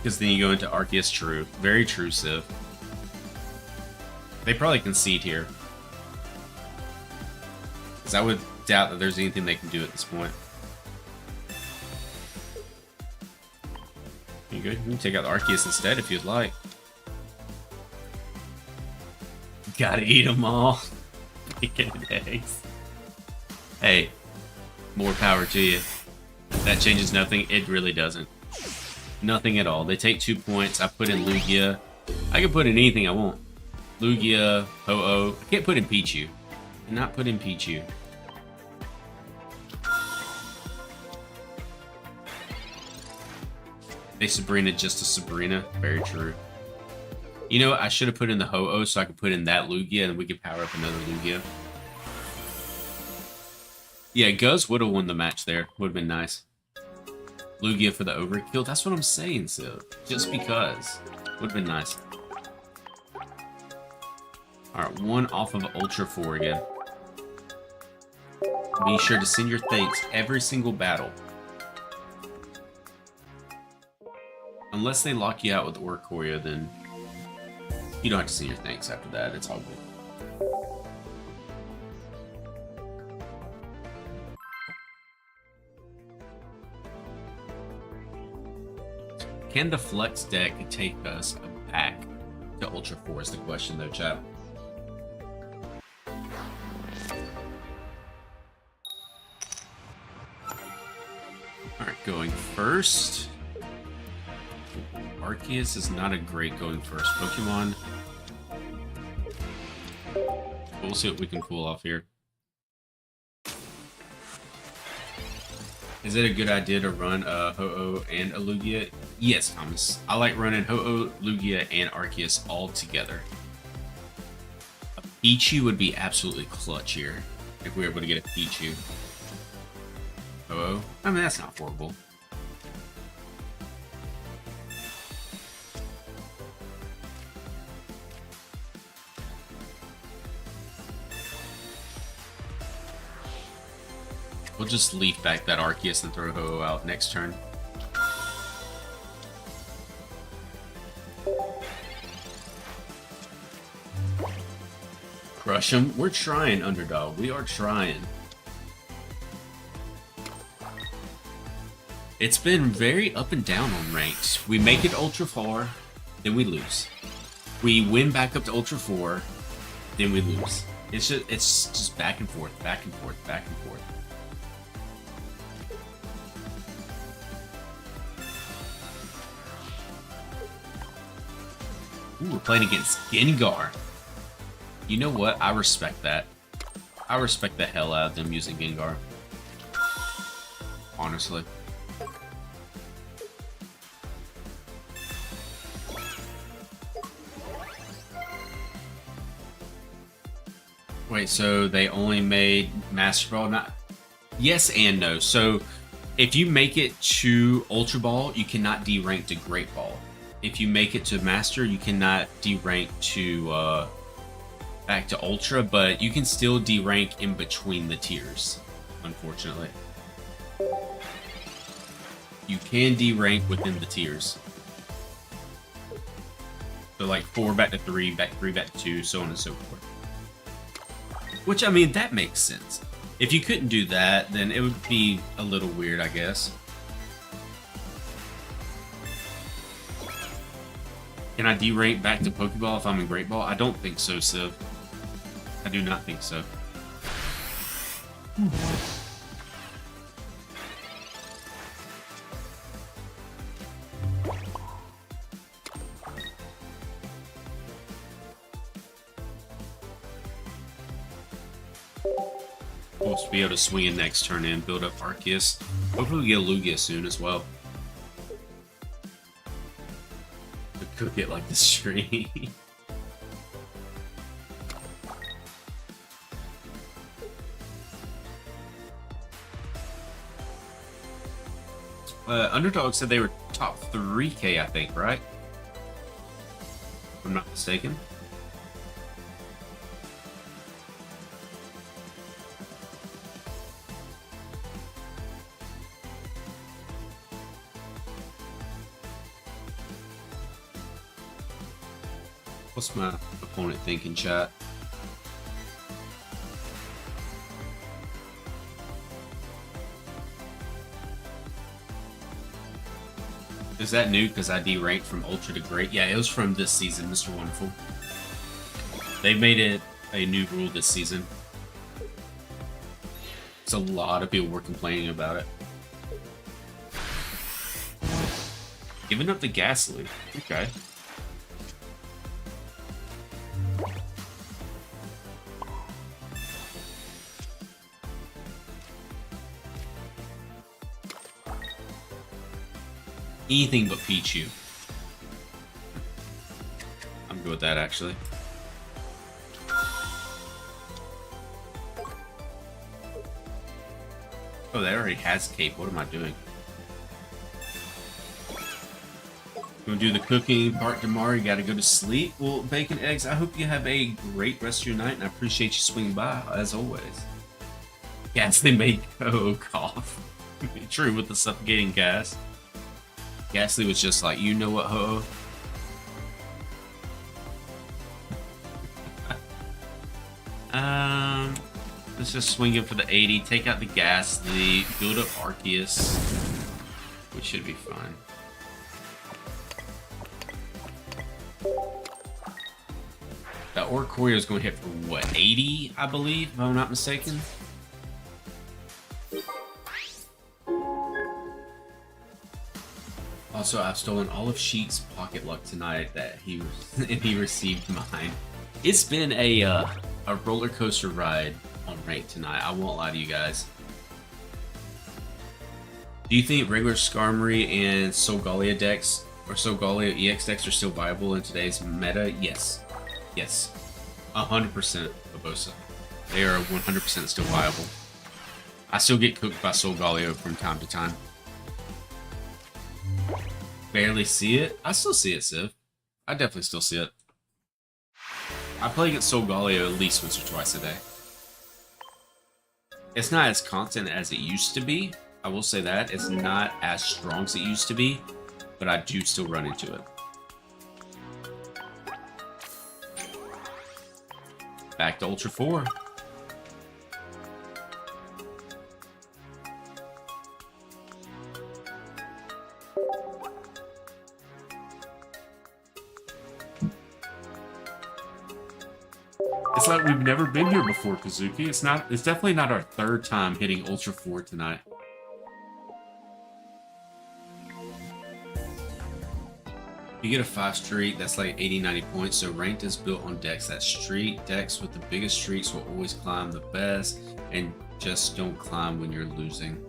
Because then you go into Arceus True. Very true, Civ. They probably concede here. Because I would doubt that there's anything they can do at this point. You good? You can take out the Arceus instead if you'd like. Gotta eat them all. Bacon and eggs. Hey, more power to you. That changes nothing. It really doesn't. Nothing at all. They take 2 points. I put in Lugia. I can put in anything I want. Lugia, Ho-Oh. I can't put in Pichu. I cannot put in Pichu. They Sabrina just a Sabrina. Very true. You know what? I should have put in the Ho-Oh so I could put in that Lugia and we could power up another Lugia. Yeah, Guz would have won the match there. Would have been nice. Lugia for the overkill. That's what I'm saying, Sil. Just because. Would have been nice. Alright, 1 off of Ultra 4 again. Be sure to send your thanks every single battle. Unless they lock you out with Oricorio, then you don't have to send your thanks after that. It's all good. Can the Flex deck take us back to Ultra 4 is the question, though, chat. Alright, going first. Arceus is not a great going first Pokemon. We'll see what we can pull off here. Is it a good idea to run a Ho-Oh and a Lugia? Yes, Thomas. I like running Ho-Oh, Lugia, and Arceus all together. A Pichu would be absolutely clutch here if we were able to get a Pichu. Ho-Oh? I mean, that's not horrible. We'll just leaf back that Arceus and throw Ho-Oh out next turn. Crush him. We're trying, underdog. We are trying. It's been very up and down on ranked. We make it Ultra 4, then we lose. We win back up to Ultra 4, then we lose. It's just back and forth, back and forth, back and forth. Ooh, we're playing against Gengar. You know what? I respect that. I respect the hell out of them using Gengar. Honestly. Wait, so they only made Master Ball? Not. Yes and no. So if you make it to Ultra Ball, you cannot D-rank to Great Ball. If you make it to Master, you cannot D-rank to back to Ultra, but you can still D-rank in between the tiers, unfortunately. You can D-rank within the tiers. So like 4 back to 3, back 3 back to 2, so on and so forth. Which, I mean, that makes sense. If you couldn't do that, then it would be a little weird, I guess. Can I D-rank back to Pokeball if I'm in Great Ball? I don't think so, Civ. I do not think so. We'll be able to swing it next turn and build up Arceus. Hopefully we get a Lugia soon as well. Cook it like the stream. Underdog said they were top 3K, I think, right? If I'm not mistaken. What's my opponent thinking, chat? Is that new because I deranked from Ultra to Great? Yeah, it was from this season, Mr. Wonderful. They made it a new rule this season. So a lot of people were complaining about it. Giving up the Ghastly. Okay. Anything but Pichu. I'm good with that, actually. Oh, that already has Cape. What am I doing? Gonna do the cooking part tomorrow. You gotta go to sleep. Well, Bacon Eggs, I hope you have a great rest of your night, and I appreciate you swinging by, as always. Yes, they made Ko cough. True, with the suffocating gas. Ghastly was just like, you know what, ho? Let's just swing in for the 80, take out the Ghastly, build up Arceus, which should be fine. That Oricorio is going to hit for what, 80, I believe, if I'm not mistaken. Also, I've stolen all of Sheik's pocket luck tonight that he received mine. It's been a roller coaster ride on rank tonight. I won't lie to you guys. Do you think regular Skarmory and Solgaleo decks or Solgaleo EX decks are still viable in today's meta? Yes. Yes. 100% Babosa. They are 100% still viable. I still get cooked by Solgaleo from time to time. Barely see it. I still see it, Civ. I definitely still see it. I play against Solgaleo at least once or twice a day. It's not as constant as it used to be. I will say that. It's not as strong as it used to be, but I do still run into it. Back to Ultra 4. It's like we've never been here before, Kazuki. It's definitely not our third time hitting Ultra 4 tonight. You get a 5 streak, that's like 80-90 points, so ranked is built on decks that streak. Decks with the biggest streaks will always climb the best, and just don't climb when you're losing.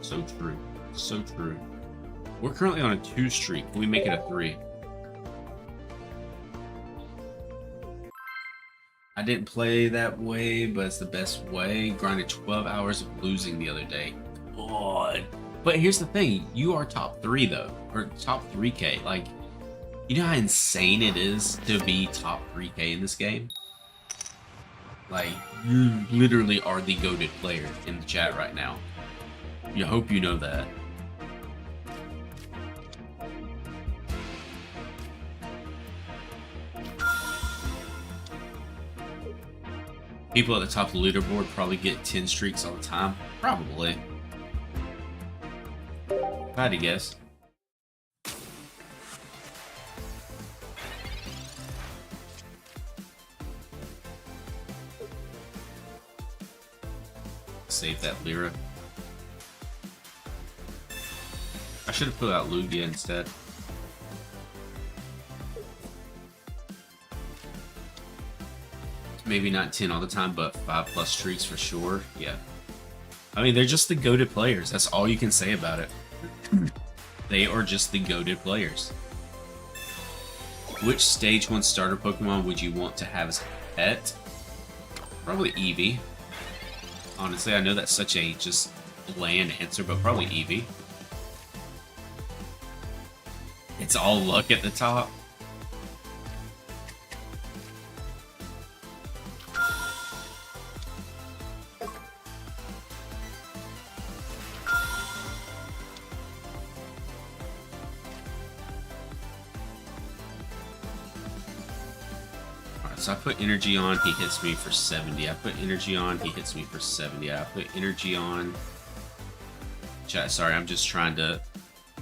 So true. So true. We're currently on a 2 streak. Can we make it a 3? I didn't play that way, but it's the best way. Grinded 12 hours of losing the other day. God. But here's the thing. You are top 3, though. Or top 3K. Like, you know how insane it is to be top 3K in this game? Like, you literally are the goated player in the chat right now. You hope you know that. People at the top of the leaderboard probably get 10 streaks all the time. Probably. If I had to guess. Save that Lyra. I should have put out Lugia instead. Maybe not 10 all the time, but 5+ streaks for sure. Yeah. I mean, they're just the goated players. That's all you can say about it. They are just the goated players. Which stage 1 starter Pokemon would you want to have as a pet? Probably Eevee. Honestly, I know that's such a just bland answer, but probably Eevee. It's all luck at the top. So I put energy on, he hits me for 70. I put energy on, he hits me for 70. I put energy on. Chat, sorry, I'm just trying to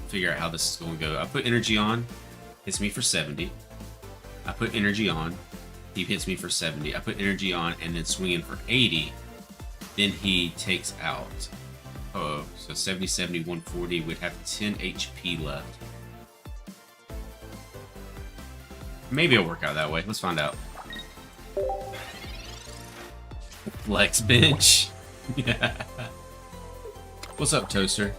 figure out how this is going to go. I put energy on, hits me for 70. I put energy on, he hits me for 70. I put energy on and then swinging for 80. Then he takes out. Oh, so 70, 70, 140. We'd have 10 HP left. Maybe it'll work out that way. Let's find out. Flex bench. Yeah. What's up, Toaster?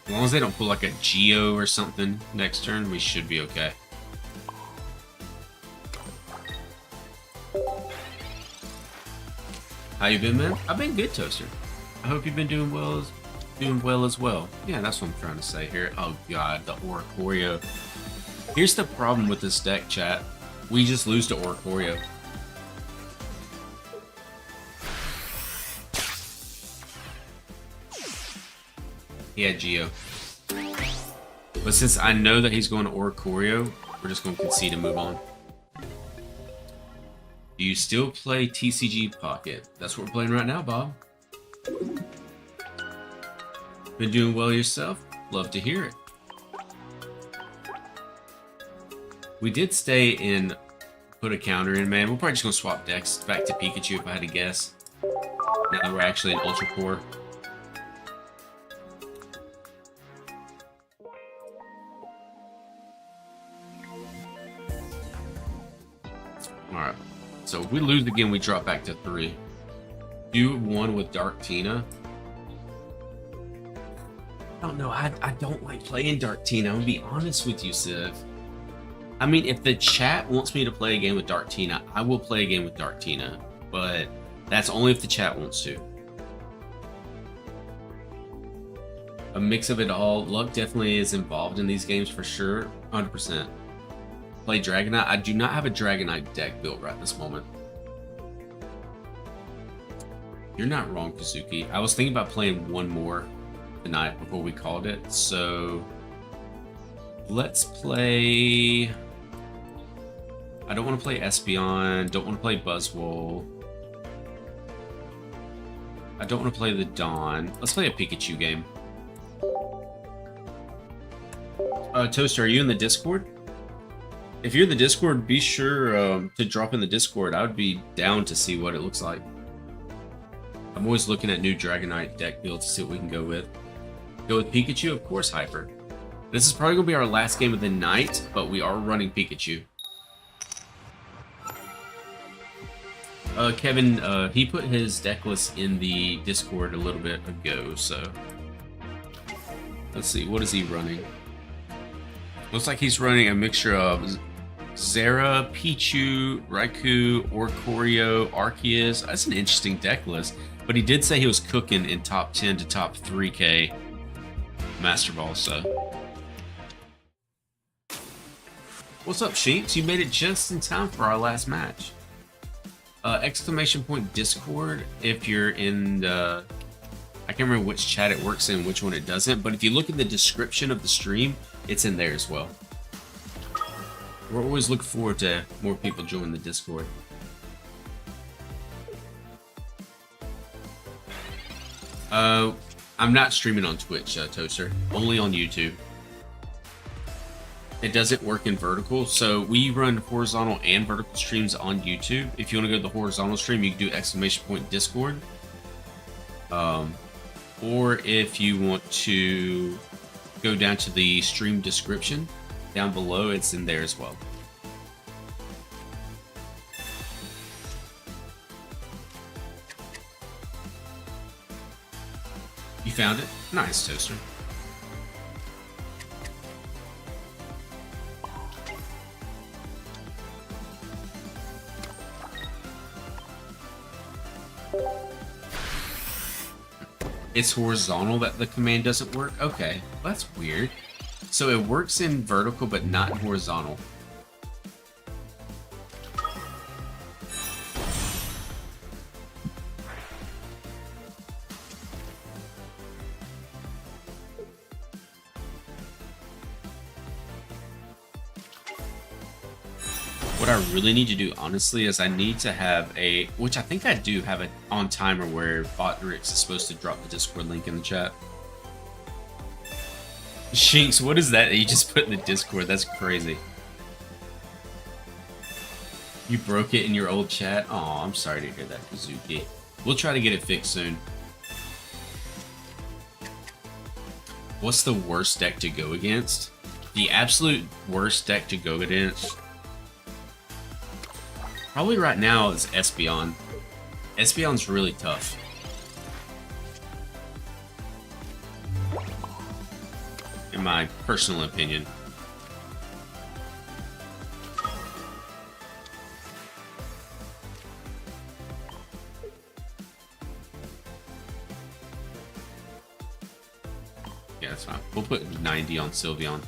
As long as they don't pull like a Geo or something next turn, we should be okay. How you been, man? I've been good, Toaster. I hope you've been doing well as well. Yeah, that's what I'm trying to say here. Oh god, the Oricorio. Here's the problem with this deck, chat. We just lose to Oricorio. He had Geo. But since I know that he's going to Oricorio, we're just going to concede and move on. Do you still play TCG Pocket? That's what we're playing right now, Bob. Been doing well yourself? Love to hear it. We did stay in, put a counter in, man. We're probably just going to swap decks back to Pikachu if I had to guess. Now that we're actually in Ultra Core. Alright. So if we lose again, we drop back to 3. Do 1 with Dark Tina. I don't know. I don't like playing Dark Tina. I'm gonna be honest with you, Civ. I mean, if the chat wants me to play a game with Dark Tina, I will play a game with Dark Tina. But that's only if the chat wants to. A mix of it all. Luck definitely is involved in these games for sure. 100%. Play Dragonite. I do not have a Dragonite deck built right this moment. You're not wrong, Kazuki. I was thinking about playing one more tonight before we called it. So let's play. I don't want to play Espeon. Don't want to play Buzzwole. I don't want to play the Dawn. Let's play a Pikachu game. Toaster, are you in the Discord? If you're in the Discord, be sure to drop in the Discord. I would be down to see what it looks like. I'm always looking at new Dragonite deck builds to see what we can go with. Go with Pikachu, of course, Hyper. This is probably going to be our last game of the night, but we are running Pikachu. Kevin, he put his deck list in the Discord a little bit ago, so... Let's see, what is he running? Looks like he's running a mixture of Zera, Pichu, Raikou, Oricorio, Arceus. That's an interesting deck list. But he did say he was cooking in top 10 to top 3K Master Ball, so. What's up, Shinx? You made it just in time for our last match. Exclamation point Discord if you're in the... I can't remember which chat it works in, which one it doesn't, but if you look at the description of the stream, it's in there as well. We're always looking forward to more people join the Discord. I'm not streaming on Twitch, Toaster. Only on YouTube. It doesn't work in vertical, so we run horizontal and vertical streams on YouTube. If you want to go to the horizontal stream, you can do exclamation point Discord. Or if you want to go down to the stream description, down below, it's in there as well. You found it? Nice, Toaster. It's horizontal that the command doesn't work? Okay, well, that's weird. So it works in vertical, but not in horizontal. What I really need to do, honestly, is I need to have a, which I think I do have it on timer where Botrix is supposed to drop the Discord link in the chat. Shinx, what is that you just put in the Discord? That's crazy. You broke it in your old chat? Oh, I'm sorry to hear that, Kazuki. We'll try to get it fixed soon. What's the worst deck to go against? The absolute worst deck to go against? Probably right now is Espeon. Espeon's really tough. In my personal opinion. Yeah, that's fine. We'll put 90 on Sylveon.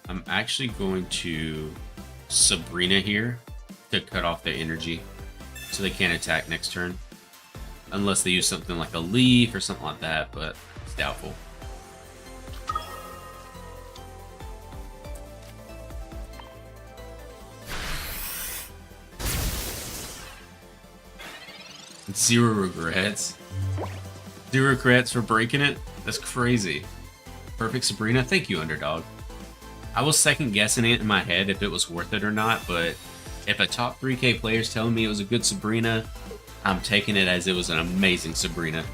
I'm actually going to Sabrina here to cut off their energy so they can't attack next turn. Unless they use something like a leaf or something like that, but it's doubtful. Zero regrets. Zero regrets for breaking it? That's crazy. Perfect Sabrina. Thank you, Underdog. I was second guessing it in my head if it was worth it or not, but if a top 3K player is telling me it was a good Sabrina, I'm taking it as it was an amazing Sabrina.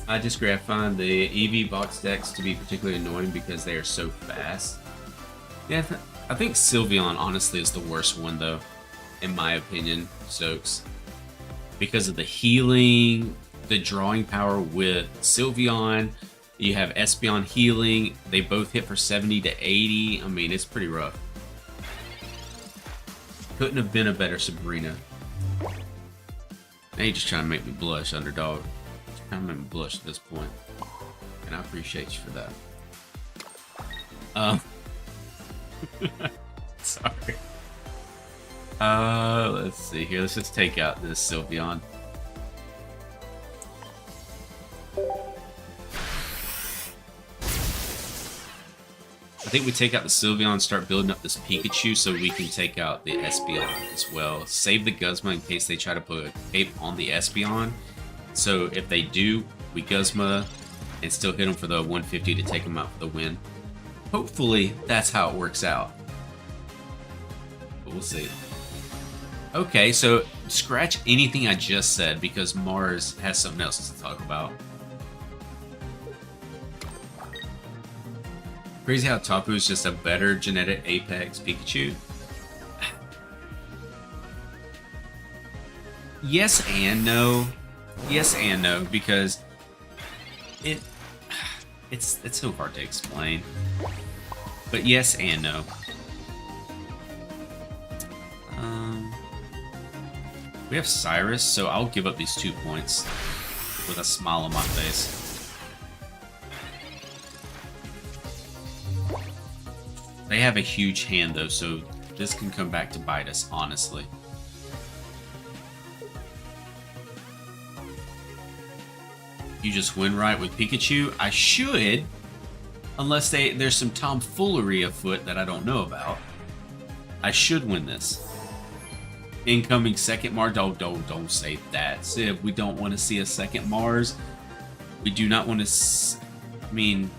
I disagree. I find the EV box decks to be particularly annoying because they are so fast. Yeah, I think Sylveon honestly is the worst one though, in my opinion, Stokes. Because of the healing, the drawing power with Sylveon. You have Espeon healing. They both hit for 70 to 80. I mean, it's pretty rough. Couldn't have been a better Sabrina. Now you're just trying to make me blush, Underdog. Just trying to make me blush at this point. And I appreciate you for that. Sorry. Let's see here. Let's just take out this Sylveon. I think we take out the Sylveon and start building up this Pikachu so we can take out the Espeon as well. Save the Guzma in case they try to put a cape on the Espeon. So if they do, we Guzma and still hit them for the 150 to take them out for the win. Hopefully that's how it works out. But we'll see. Okay, so scratch anything I just said because Mars has something else to talk about. Crazy how Tapu is just a better genetic Apex Pikachu. Yes and no. Yes and no, because it's so hard to explain. But yes and no. We have Cyrus, so I'll give up these 2 points with a smile on my face. They have a huge hand though, so this can come back to bite us, honestly. You just win right with Pikachu? I should, unless there's some tomfoolery afoot that I don't know about. I should win this. Incoming second Mars. Don't say that, Civ. We don't want to see a second Mars. We do not want to. I mean,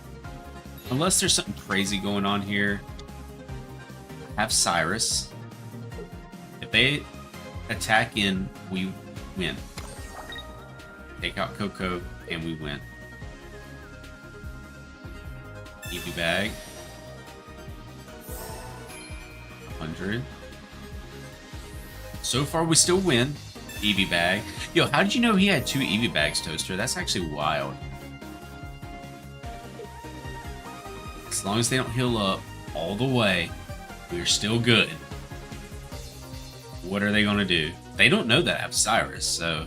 unless there's something crazy going on here. Have Cyrus. If they attack in, we win. Take out Coco, and we win. EV bag. 100. So far, we still win. EV bag. Yo, how did you know he had 2 EV bags, Toaster? That's actually wild. As long as they don't heal up all the way, we're still good. What are they gonna do? They don't know that I have Cyrus, so...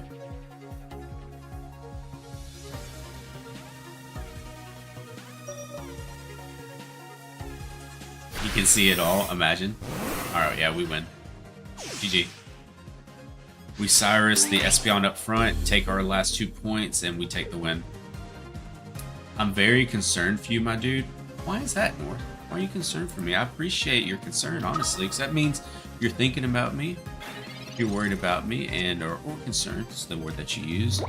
You can see it all, imagine. Alright, yeah, we win. GG. We Cyrus the Espeon up front, take our last 2 points, and we take the win. I'm very concerned for you, my dude. Why is that, North? Why are you concerned for me? I appreciate your concern, honestly, because that means you're thinking about me, you're worried about me, and or concerned is the word that you use.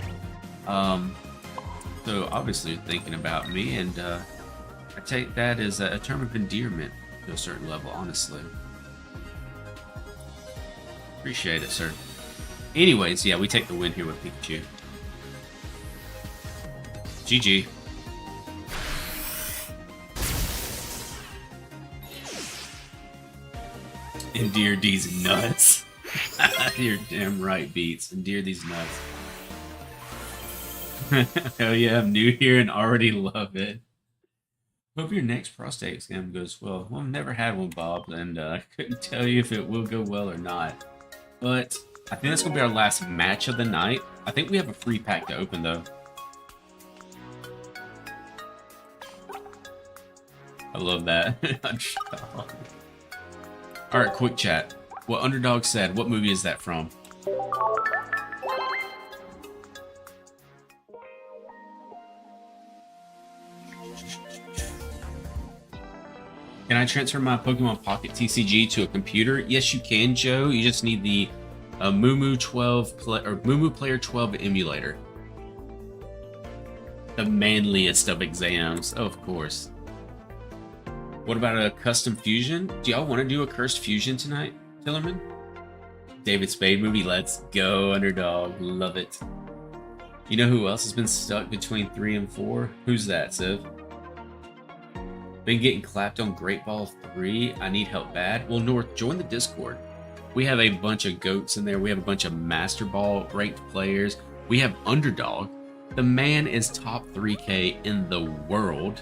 So obviously you're thinking about me, and I take that as a term of endearment to a certain level, honestly. Appreciate it, sir. Anyways, yeah, we take the win here with Pikachu. GG. Endear these nuts. You're damn right, Beats. Endear these nuts. Hell yeah, I'm new here and already love it. Hope your next prostate exam goes well. Well, I've never had one, Bob, and I couldn't tell you if it will go well or not. But I think that's going to be our last match of the night. I think we have a free pack to open, though. I love that. Alright, quick chat. What Underdog said, what movie is that from? Can I transfer my Pokemon Pocket TCG to a computer? Yes, you can, Joe. You just need the Moo Player 12 emulator. The manliest of exams, of course. What about a custom fusion? Do y'all want to do a cursed fusion tonight, Tillerman? David Spade movie, let's go, Underdog. Love it. You know who else has been stuck between 3 and 4? Who's that, Civ? Been getting clapped on Great Ball 3. I need help bad. Well, North, join the Discord. We have a bunch of goats in there. We have a bunch of Master Ball ranked players. We have Underdog. The man is top 3K in the world.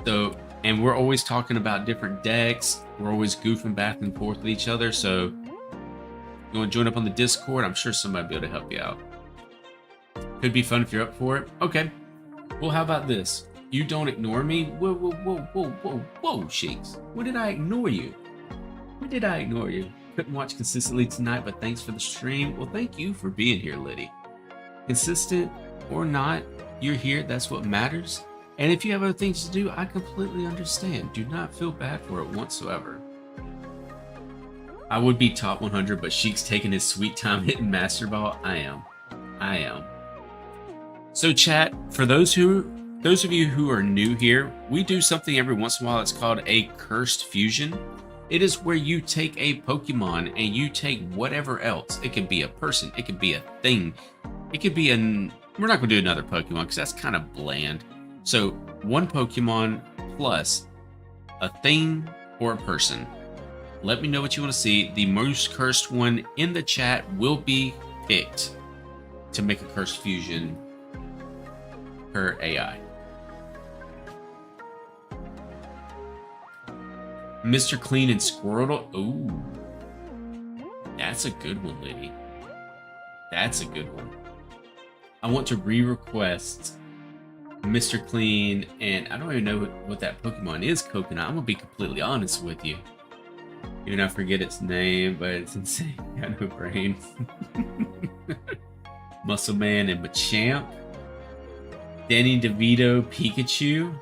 So, and we're always talking about different decks. We're always goofing back and forth with each other. So, you want to join up on the Discord? I'm sure somebody will be able to help you out. Could be fun if you're up for it. Okay. Well, how about this? You don't ignore me? Whoa, whoa, whoa, whoa, whoa, whoa, Sheiks. When did I ignore you? When did I ignore you? Couldn't watch consistently tonight, but thanks for the stream. Well, thank you for being here, Liddy. Consistent or not, you're here. That's what matters. And if you have other things to do, I completely understand. Do not feel bad for it whatsoever. I would be top 100, but Sheik's taking his sweet time hitting Master Ball. I am. So chat, for those of you who are new here, we do something every once in a while. It's called a cursed fusion. It is where you take a Pokemon and you take whatever else. It could be a person. It could be a thing. It could be we're not going to do another Pokemon because that's kind of bland. So one Pokemon plus a thing or a person. Let me know what you want to see. The most cursed one in the chat will be picked to make a cursed fusion per AI. Mr. Clean and Squirtle. Ooh. That's a good one, lady. That's a good one. I want to re-request Mr. Clean, and I don't even know what that Pokemon is, Coconut. I'm going to be completely honest with you. Even I forget its name, but it's insane. I got no brain. Muscle Man and Machamp. Danny DeVito, Pikachu.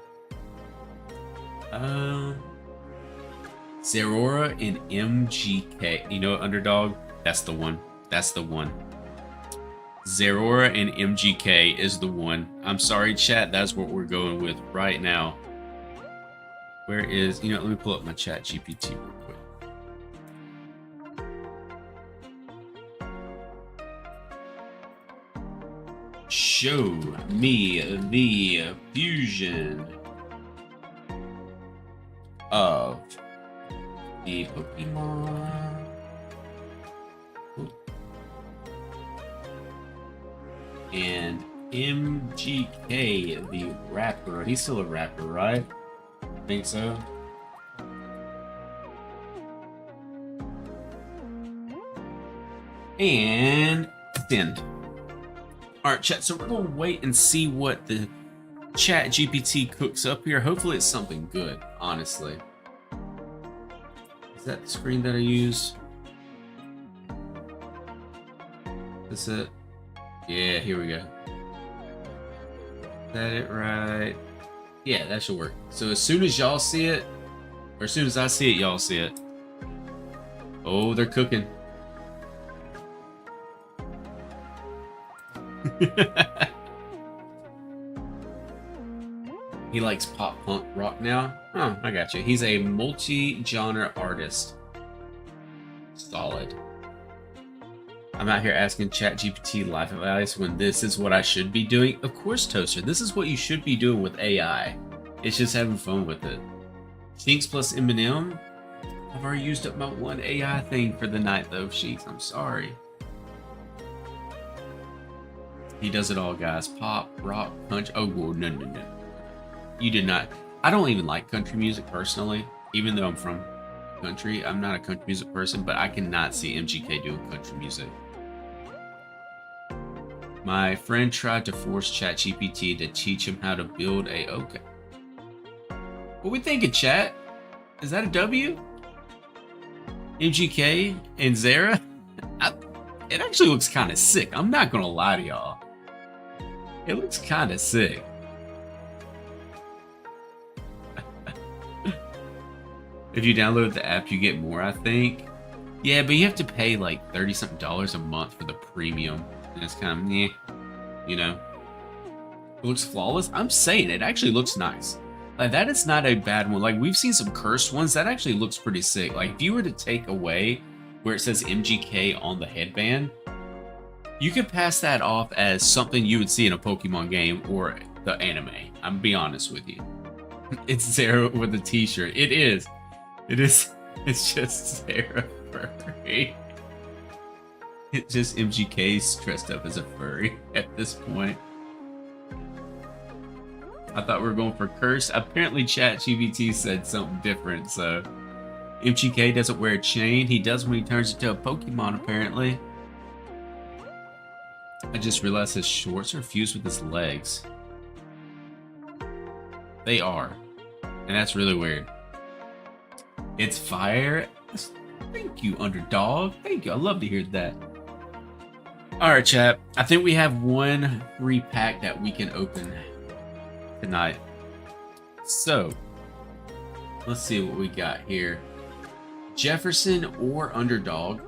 Zerora and MGK. You know what, Underdog? That's the one. That's the one. Zerora and MGK is the one. I'm sorry, chat. That's what we're going with right now. Where is... You know, let me pull up my chat GPT real quick. Show me the fusion of the Pokemon. And MGK, the rapper. He's still a rapper, right? think so. And send. Alright, chat, so we're gonna wait and see what the chat GPT cooks up here. Hopefully it's something good, honestly. Is that the screen that I use? Is it? Yeah, here we go. Is that it right? Yeah, that should work. So as soon as y'all see it, or as soon as I see it, y'all see it. Oh, they're cooking. He likes pop punk rock now. Oh, I got you. He's a multi-genre artist. Solid. I'm out here asking ChatGPT life advice when this is what I should be doing. Of course, Toaster. This is what you should be doing with AI. It's just having fun with it. Shinx plus Eminem. I've already used up my one AI thing for the night, though. Shinx, I'm sorry. He does it all, guys. Pop, rock, punch. Oh, whoa, no. You did not. I don't even like country music personally, even though I'm from country. I'm not a country music person, but I cannot see MGK doing country music. My friend tried to force ChatGPT to teach him how to build a... Okay. What we thinking, chat? Is that a W? MGK and Zara? It actually looks kind of sick. I'm not going to lie to y'all. It looks kind of sick. If you download the app, you get more, I think. Yeah, but you have to pay like $30-something a month for the premium. And it's kind of meh, you know. It looks flawless. I'm saying it actually looks nice. Like, that is not a bad one. Like, we've seen some cursed ones. That actually looks pretty sick. Like, if you were to take away where it says MGK on the headband, you could pass that off as something you would see in a Pokemon game or the anime. I'm be honest with you. It's Zara with a t-shirt. It is. It is. It's just Zara furry. It's just MGK's dressed up as a furry at this point. I thought we were going for curse. Apparently ChatGPT said something different, so... MGK doesn't wear a chain. He does when he turns into a Pokemon, apparently. I just realized his shorts are fused with his legs. They are. And that's really weird. It's fire. Thank you, underdog. Thank you. I love to hear that. Alright, chat. I think we have one free pack that we can open tonight. So, let's see what we got here. Jefferson or Underdog.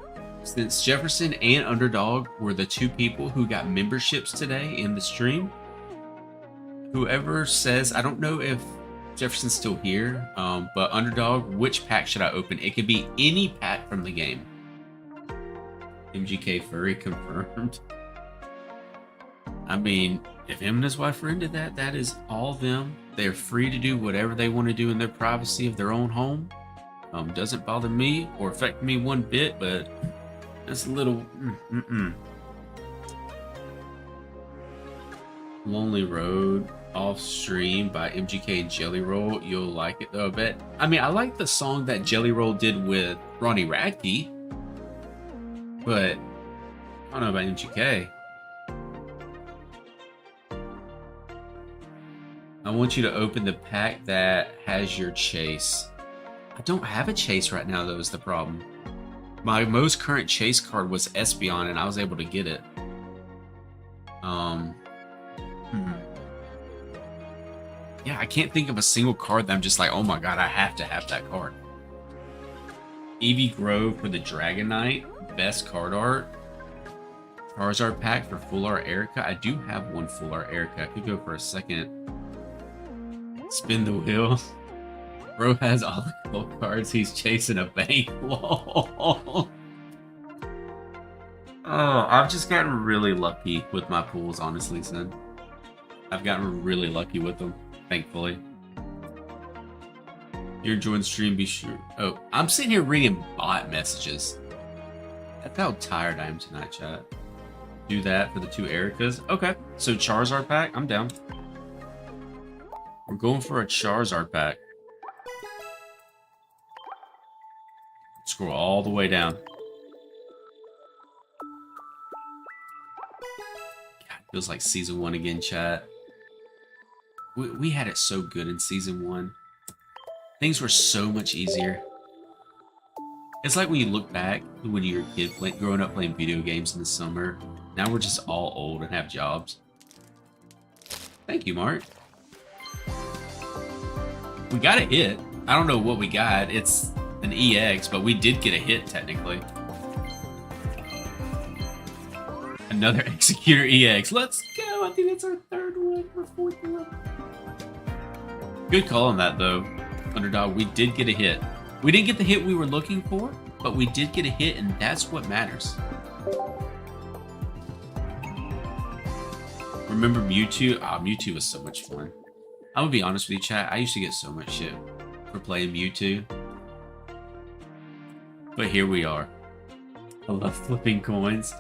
Since Jefferson and Underdog were the two people who got memberships today in the stream, whoever says, I don't know if Jefferson's still here, but Underdog, which pack should I open? It could be any pack from the game. MGK furry confirmed. I mean, if him and his wife are into that, that is all them. They're free to do whatever they want to do in their privacy of their own home. Doesn't bother me or affect me one bit, but that's a little... Lonely Road off stream by MGK and Jelly Roll. You'll like it though, I bet. I mean, I like the song that Jelly Roll did with Ronnie Radke, but I don't know about MGK. I want you to open the pack that has your chase. I don't have a chase right now, though, is the problem. My most current chase card was Espeon, and I was able to get it. Yeah, I can't think of a single card that I'm just like, oh my god, I have to have that card. Eevee Grove for the Dragonite. Best card art. Charizard pack for Full Art Erica. I do have one Full Art Erica. I could go for a second. Spin the wheel. Bro has all the cool cards. He's chasing a bank. Oh, I've just gotten really lucky with my pools, honestly, son. I've gotten really lucky with them, thankfully. You're enjoying the stream, be sure. Oh, I'm sitting here reading bot messages. That's how tired I am tonight, chat. Do that for the two Ericas. Okay, so Charizard pack, I'm down. We're going for a Charizard pack. scroll all the way down. God, feels like season 1 again, chat. We had it so good in season 1. Things were so much easier. It's like when you look back when you were a kid growing up playing video games in the summer. Now we're just all old and have jobs. Thank you, Mark. We got a hit. I don't know what we got. It's an EX, but we did get a hit technically. Another Executor EX. Let's go. I think that's our 3rd one or 4th one. Good call on that though, Underdog. We did get a hit. We didn't get the hit we were looking for, but we did get a hit, and that's what matters. Remember Mewtwo? Ah, Mewtwo was so much fun. I'm gonna be honest with you, chat. I used to get so much shit for playing Mewtwo. But here we are. I love flipping coins.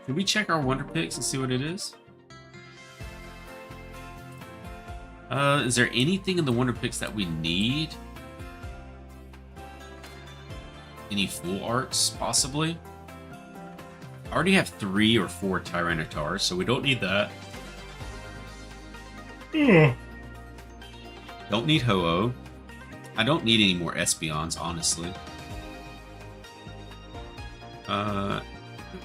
Can we check our Wonder Picks and see what it is? Is there anything in the Wonder Picks that we need? Any full arts, possibly? I already have 3 or 4 Tyrannotars, so we don't need that. Don't need Ho-Oh. I don't need any more Espeons, honestly.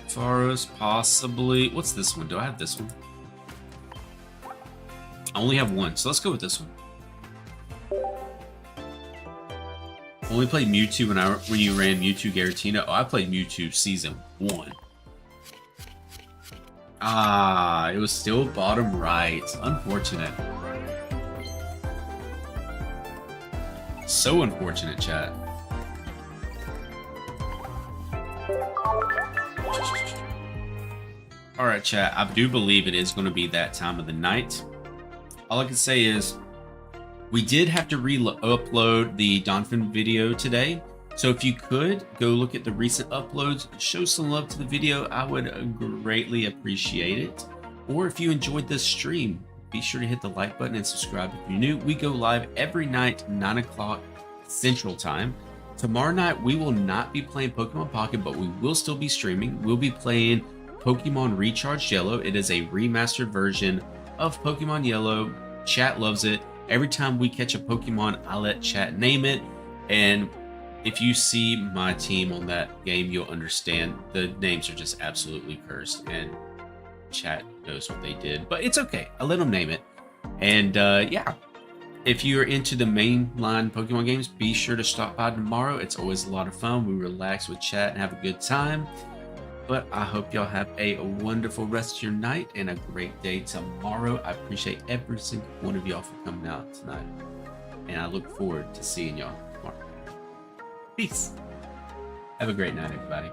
Faros, possibly. What's this one? Do I have this one? I only have 1, so let's go with this one. Only played Mewtwo when you ran Mewtwo Giratina. Oh, I played Mewtwo Season 1. Ah, it was still bottom right. Unfortunate. So unfortunate, chat. Alright, chat. I do believe it is going to be that time of the night. All I can say is, we did have to upload the Donphin video today. So if you could, go look at the recent uploads, show some love to the video, I would greatly appreciate it. Or if you enjoyed this stream, be sure to hit the like button and subscribe if you're new. We go live every night, 9 o'clock Central Time. Tomorrow night, we will not be playing Pokemon Pocket, but we will still be streaming. We'll be playing Pokemon Recharged Yellow. It is a remastered version of Pokemon Yellow. Chat loves it. Every time we catch a Pokemon, I let chat name it. And if you see my team on that game, you'll understand the names are just absolutely cursed. And chat knows what they did. But it's okay. I let them name it. And yeah, if you're into the mainline Pokemon games, be sure to stop by tomorrow. It's always a lot of fun. We relax with chat and have a good time. But I hope y'all have a wonderful rest of your night and a great day tomorrow. I appreciate every single one of y'all for coming out tonight. And I look forward to seeing y'all tomorrow. Peace. Have a great night, everybody.